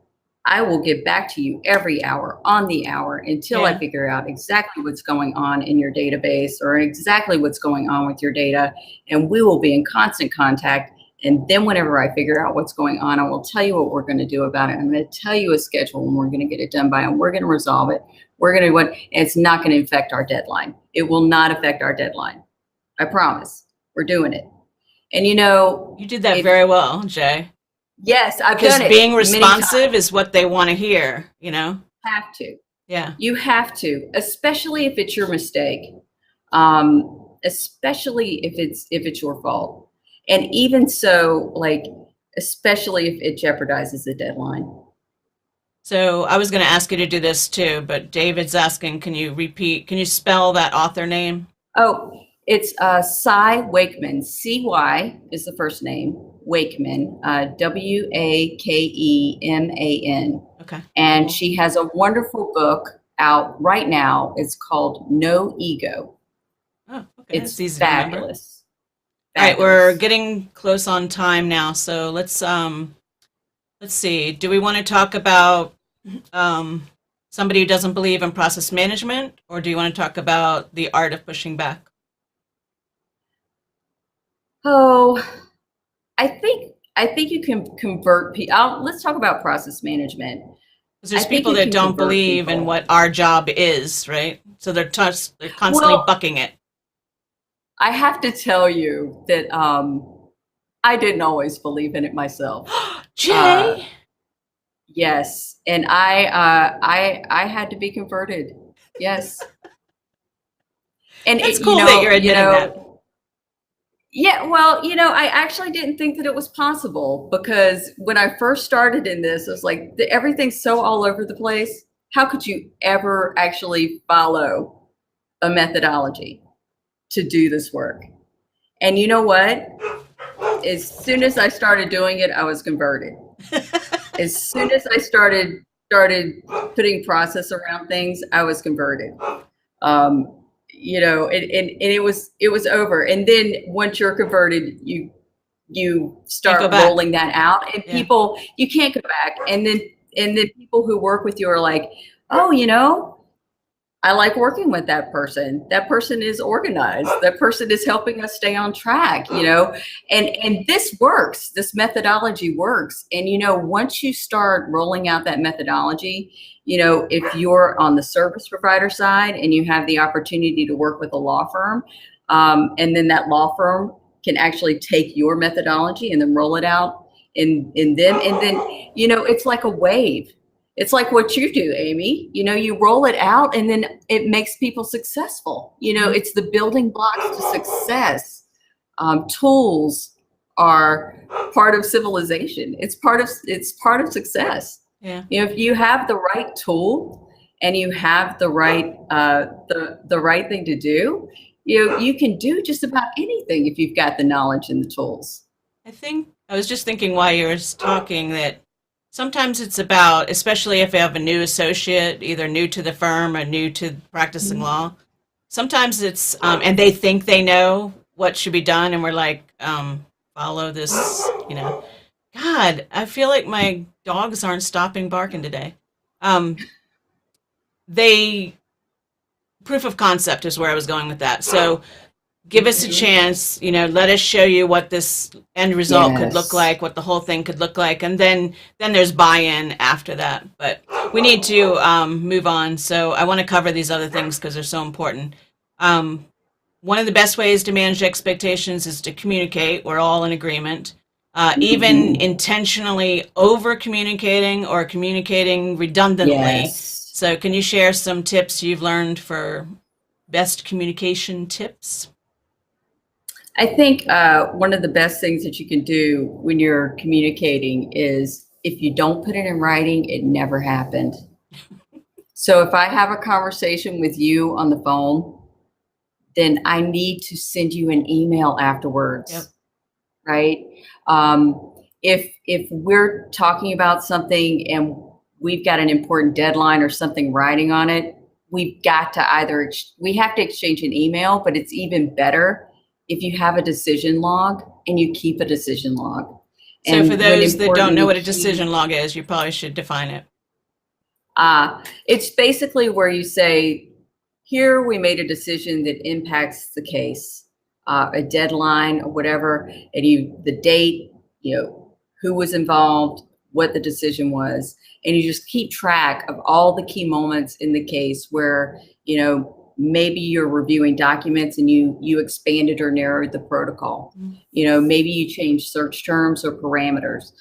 I will get back to you every hour on the hour until I yeah, figure out exactly what's going on in your database or exactly what's going on with your data. And we will be in constant contact. And then whenever I figure out what's going on, I will tell you what we're going to do about it. I'm going to tell you a schedule and we're going to get it done by, and we're going to resolve it. We're going to do what, and it's not going to affect our deadline. It will not affect our deadline. I promise. We're doing it. And you did that very well, Jay. yes, I've Because done it being many times. responsive is what they want to hear. Have to. Yeah. You have to, especially if it's your mistake, especially if it's your fault, and even so, like especially if it jeopardizes the deadline. So I was going to ask you to do this too, but David's asking, can you spell that author name? Oh, it's Cy Wakeman. CY is the first name. Wakeman, Wakeman, Okay. and Cool. she has a wonderful book out right now. It's called No Ego. Oh, okay. It's It's easy to remember. fabulous. All right, we're Fabulous. getting close on time now, so let's see. Do we want to talk about um somebody who doesn't believe in process management, or do you want to talk about the art of pushing back? Oh, I think you can convert people. Let's talk about process management. Because I there's think people you that can don't convert believe in people. what our job is, right? So they're constantly Well, bucking it. I have to tell you that I didn't always believe in it myself. Uh, Jay, yes, and I had to be converted. Yes, and that's cool that you're admitting that. yeah, well, I actually didn't think that it was possible because when I first started in this, it was like everything's so all over the place. How could you ever actually follow a methodology to do this work? And you know what? As soon as I started doing it, I was converted. As soon as I started putting process around things, I was converted. And it was over. And then once you're converted, you Can't go start back. rolling that out, and Yeah. people, you can't go back. And then people who work with you are like, oh, I like working with that person. That person is organized. That person is helping us stay on track, and this works. This methodology works. And, once you start rolling out that methodology, if you're on the service provider side and you have the opportunity to work with a law firm, and then that law firm can actually take your methodology and then roll it out in them. And then, it's like a wave. It's like what you do, Amy. You roll it out and then it makes people successful. It's the building blocks to success. Tools are part of civilization. It's part of success. Yeah. If you have the right tool and you have the right the right thing to do, you can do just about anything if you've got the knowledge and the tools. I was just thinking while you were talking that sometimes it's about, especially if you have a new associate, either new to the firm or new to practicing law, sometimes it's, and they think they know what should be done, and we're like, follow this, God, I feel like my dogs aren't stopping barking today. Proof of concept is where I was going with that. So give us a chance, let us show you what this end result could look like, what the whole thing could look like, and then there's buy-in after that. But we need to move on. So I want to cover these other things because they're so important. One of the best ways to manage expectations is to communicate. We're all in agreement. Even intentionally over-communicating or communicating redundantly. Yes. So can you share some tips you've learned for best communication tips? I think one of the best things that you can do when you're communicating is if you don't put it in writing, it never happened. So if I have a conversation with you on the phone, then I need to send you an email afterwards. Yep. Right? If we're talking about something and we've got an important deadline or something writing on it, we've got to we have to exchange an email, but it's even better if you have a decision log and you keep a decision log. So for those that don't know what a decision log is, you probably should define it. It's basically where you say, here we made a decision that impacts the case, a deadline or whatever, and the date, who was involved, what the decision was, and you just keep track of all the key moments in the case where, maybe you're reviewing documents and you expanded or narrowed the protocol. Maybe you changed search terms or parameters.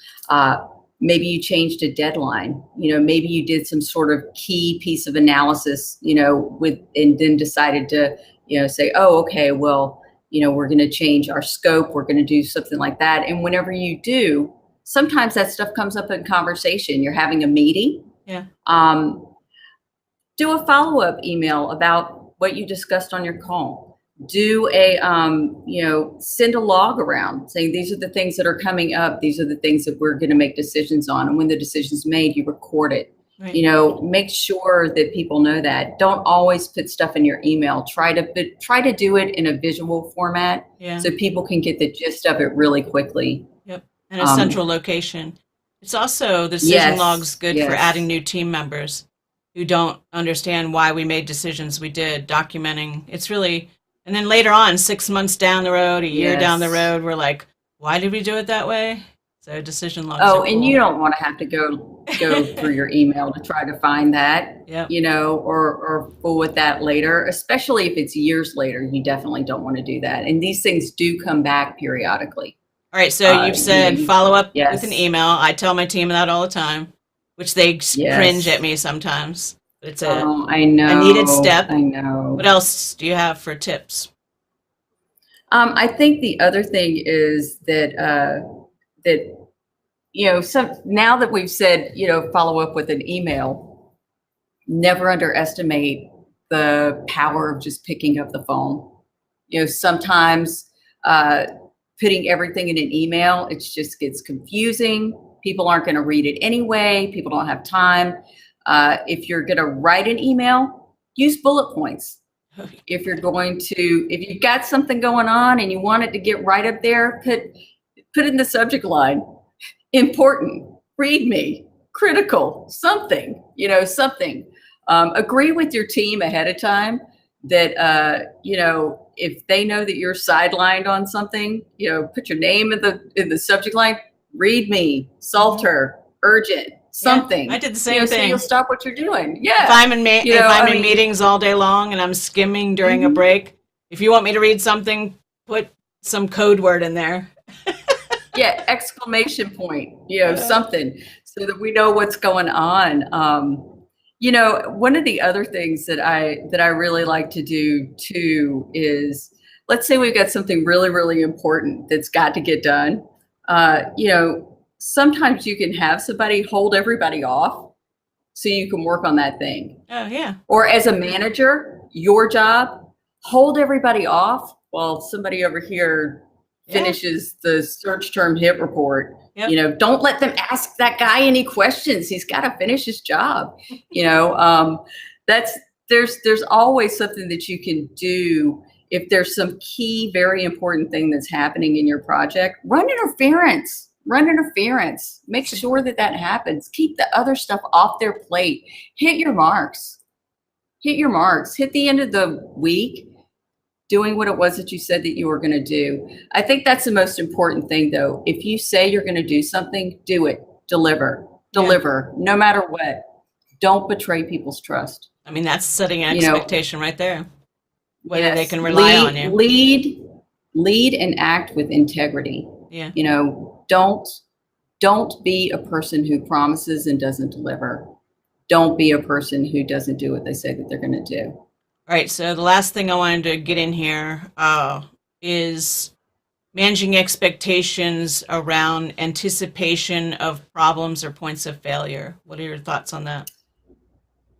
Maybe you changed a deadline. Maybe you did some sort of key piece of analysis, and then decided to, say, oh, okay, well, we're going to change our scope. We're going to do something like that. And whenever you do, sometimes that stuff comes up in conversation. You're having a meeting. Yeah. Do a follow-up email about what you discussed on your call. Do send a log around saying these are the things that are coming up. These are the things that we're going to make decisions on. And when the decision's made, you record it. Right. Make sure that people know that. Don't always put stuff in your email. Try to do it in a visual format so people can get the gist of it really quickly. Yep. And a central location. It's also, the decision log's good for adding new team members who don't understand why we made decisions we did, documenting. It's really, and then later on, 6 months down the road, a year down the road, we're like, why did we do it that way? So decision logs. Oh, and you don't want to have to go through your email to try to find that, or fool with that later, especially if it's years later. You definitely don't want to do that. And these things do come back periodically. All right. So you've said follow up with an email. I tell my team that all the time, which they cringe at me sometimes. But it's I know, a needed step. I know. What else do you have for tips? I think the other thing is that now that we've said, follow up with an email, never underestimate the power of just picking up the phone. Sometimes putting everything in an email, it just gets confusing. People aren't going to read it anyway. People don't have time. If you're going to write an email, use bullet points. If you've got something going on and you want it to get right up there, put in the subject line, important, read me, critical, something, something. Agree with your team ahead of time that, if they know that you're sidelined on something, put your name in the subject line, read me, Salter, urgent, something. I did the same thing. So you'll stop what you're doing. Yeah. If I'm in meetings all day long and I'm skimming during a break, if you want me to read something, put some code word in there. Yeah, exclamation point, something so that we know what's going on. One of the other things that I really like to do too is, let's say we've got something really, really important that's got to get done. Sometimes you can have somebody hold everybody off so you can work on that thing. Oh, yeah. Or as a manager, your job, hold everybody off while somebody over here finishes the search term hit report. Yep. Don't let them ask that guy any questions. He's got to finish his job. There's always something that you can do. If there's some key, very important thing that's happening in your project, run interference. Make sure that happens. Keep the other stuff off their plate. Hit your marks. Hit the end of the week doing what it was that you said that you were going to do. I think that's the most important thing, though. If you say you're going to do something, do it. Deliver, no matter what. Don't betray people's trust. I mean, that's setting an expectation right there, whether they can rely on you. Lead and act with integrity. Yeah. Don't be a person who promises and doesn't deliver. Don't be a person who doesn't do what they say that they're going to do. All right. So the last thing I wanted to get in here is managing expectations around anticipation of problems or points of failure. What are your thoughts on that?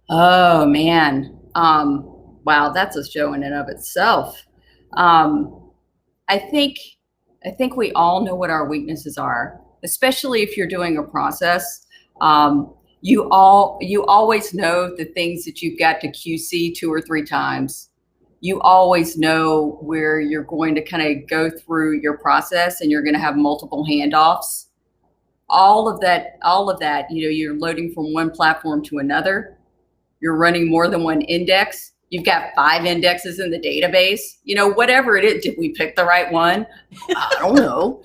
Oh, man. Wow, that's a show in and of itself. I think we all know what our weaknesses are, especially if you're doing a process. You always know the things that you've got to QC 2 or 3 times. You always know where you're going to kind of go through your process and you're going to have multiple handoffs. All of that, you're loading from one platform to another. You're running more than one index. You've got 5 indexes in the database, whatever it is. Did we pick the right one? I don't know.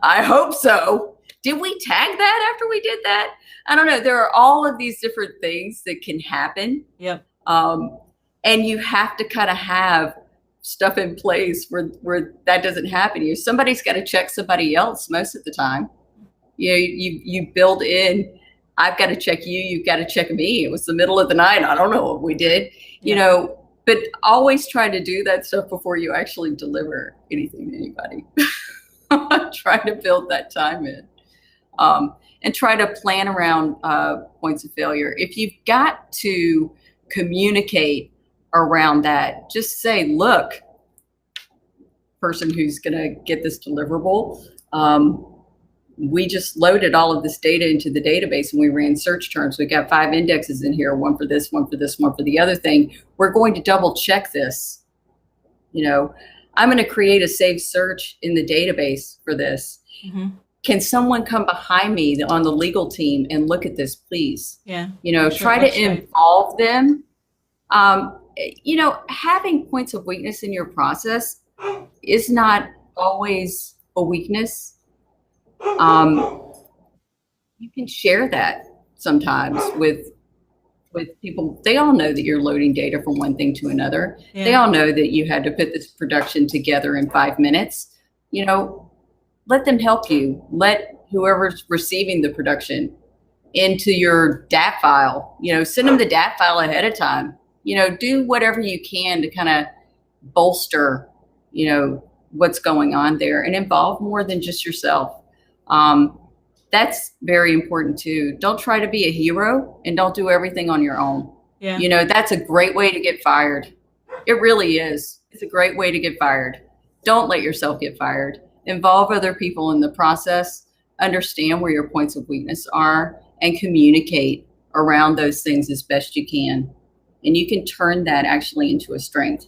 I hope so. Did we tag that after we did that? I don't know. There are all of these different things that can happen. Yep. And you have to kind of have stuff in place where that doesn't happen. Somebody's got to check somebody else most of the time. You build in, I've got to check you, you've got to check me. It was the middle of the night. I don't know what we did, but always try to do that stuff before you actually deliver anything to anybody. Try to build that time in. And try to plan around points of failure. If you've got to communicate around that, just say, look, person who's going to get this deliverable, we just loaded all of this data into the database and we ran search terms. We got 5 indexes in here, one for this, one for this, one for the other thing. We're going to double check this. I'm going to create a saved search in the database for this. Mm-hmm. Can someone come behind me on the legal team and look at this, please? Yeah. Try to involve them. Having points of weakness in your process is not always a weakness. You can share that sometimes with people. They all know that you're loading data from one thing to another. Yeah. They all know that you had to put this production together in 5 minutes. Let them help you. Let whoever's receiving the production into your DAT file. Send them the DAT file ahead of time. Do whatever you can to kind of bolster, what's going on there and involve more than just yourself. That's very important too. Don't try to be a hero and don't do everything on your own. Yeah. That's a great way to get fired. It really is. It's a great way to get fired. Don't let yourself get fired. Involve other people in the process, understand where your points of weakness are, and communicate around those things as best you can. And you can turn that actually into a strength.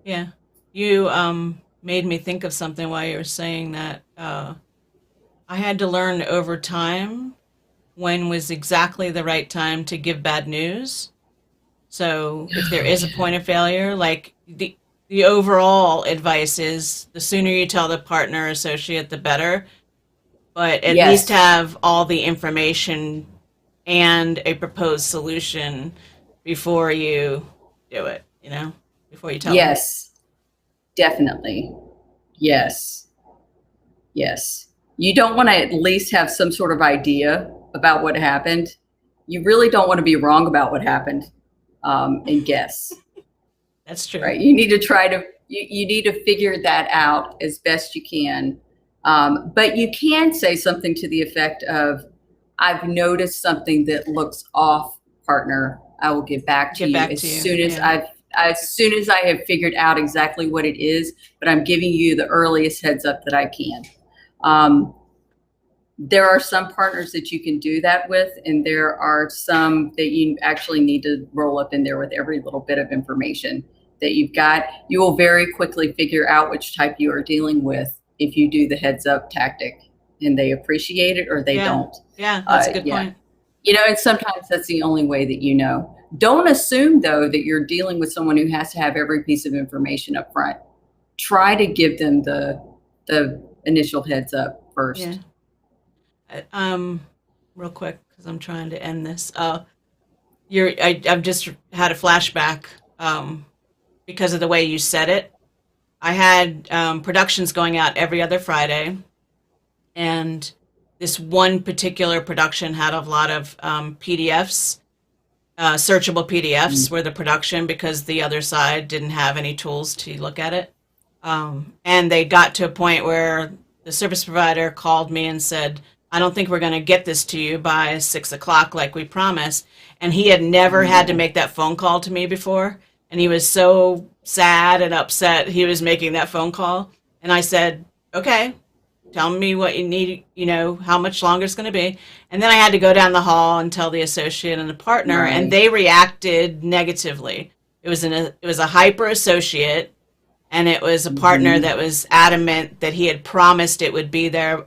Yeah. You made me think of something while you were saying that. I had to learn over time when was exactly the right time to give bad news. So if there is a point of failure, like the overall advice is the sooner you tell the partner or associate, the better. But at least have all the information and a proposed solution before you do it, before you tell them. Yes, definitely. Yes. Yes. You don't want to at least have some sort of idea about what happened. You really don't want to be wrong about what happened, and guess. That's true. Right. You need to try to you need to figure that out as best you can. But you can say something to the effect of, I've noticed something that looks off, partner. I will get back to you as soon as I have figured out exactly what it is, but I'm giving you the earliest heads up that I can. There are some partners that you can do that with, and there are some that you actually need to roll up in there with every little bit of information that you've got. You will very quickly figure out which type you are dealing with if you do the heads up tactic, and they appreciate it or they don't. Yeah, that's a good point. You know, and sometimes that's the only way that you know. Don't assume, though, that you're dealing with someone who has to have every piece of information up front. Try to give them the initial heads up first. Yeah. Real quick, because I'm trying to end this. I've just had a flashback because of the way you said it. I had productions going out every other Friday, and this one particular production had a lot of PDFs, searchable PDFs were the production because the other side didn't have any tools to look at it. And they got to a point where the service provider called me and said, I don't think we're going to get this to you by 6 o'clock like we promised. And he had never had to make that phone call to me before. And he was so sad and upset he was making that phone call. And I said, okay, tell me what you need, you know, how much longer it's going to be. And then I had to go down the hall and tell the associate and the partner, and they reacted negatively. It was a hyper associate, and it was a partner that was adamant that he had promised it would be there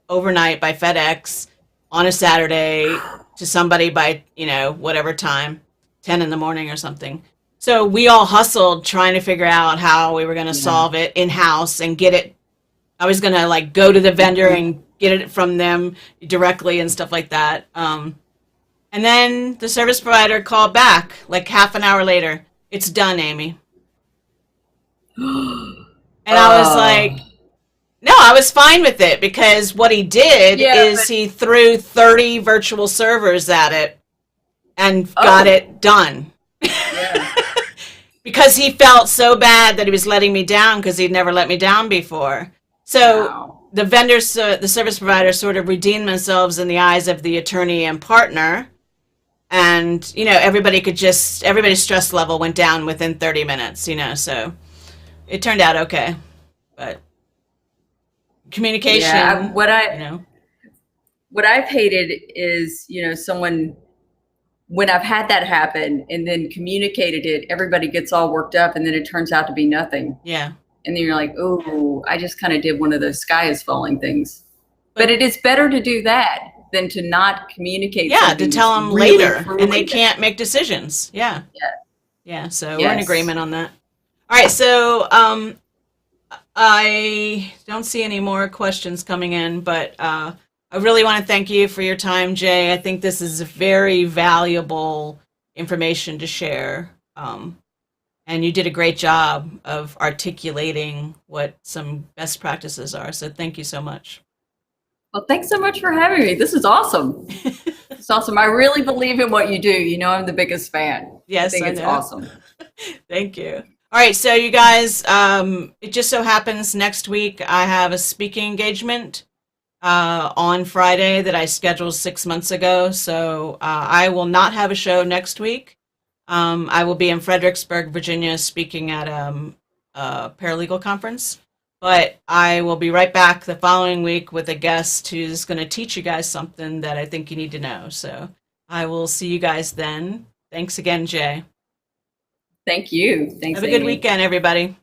overnight by FedEx on a Saturday to somebody by, you know, whatever time, 10 in the morning or something. So we all hustled trying to figure out how we were going to solve it in-house and get it. I was going to like go to the vendor and get it from them directly and stuff like that. And then the service provider called back like half an hour later. It's done, Amy. And I was like, no, I was fine with it because what he did is he threw 30 virtual servers at it and got it done. Yeah. Because he felt so bad that he was letting me down because he'd never let me down before. So the vendors, the service providers sort of redeemed themselves in the eyes of the attorney and partner. And, you know, everybody's stress level went down within 30 minutes, you know, so it turned out okay. But communication, what I've hated is, you know, someone, when I've had that happen and then communicated it, everybody gets all worked up and then it turns out to be nothing. Yeah. And then you're like, oh, I just kind of did one of those sky is falling things. But it is better to do that than to not communicate. Yeah, to tell them really later and they can't make decisions. Yeah. So we're in agreement on that. All right. So I don't see any more questions coming in, but I really want to thank you for your time, Jay. I think this is very valuable information to share. And you did a great job of articulating what some best practices are. So thank you so much. Well, thanks so much for having me. This is awesome. It's awesome. I really believe in what you do. You know, I'm the biggest fan. Yes, I think it's awesome. Thank you. All right. So you guys, it just so happens next week I have a speaking engagement on Friday that I scheduled 6 months ago. So I will not have a show next week. I will be in Fredericksburg, Virginia, speaking at a paralegal conference. But I will be right back the following week with a guest who's going to teach you guys something that I think you need to know. So I will see you guys then. Thanks again, Jay. Thank you. Thanks, Have a good weekend, everybody.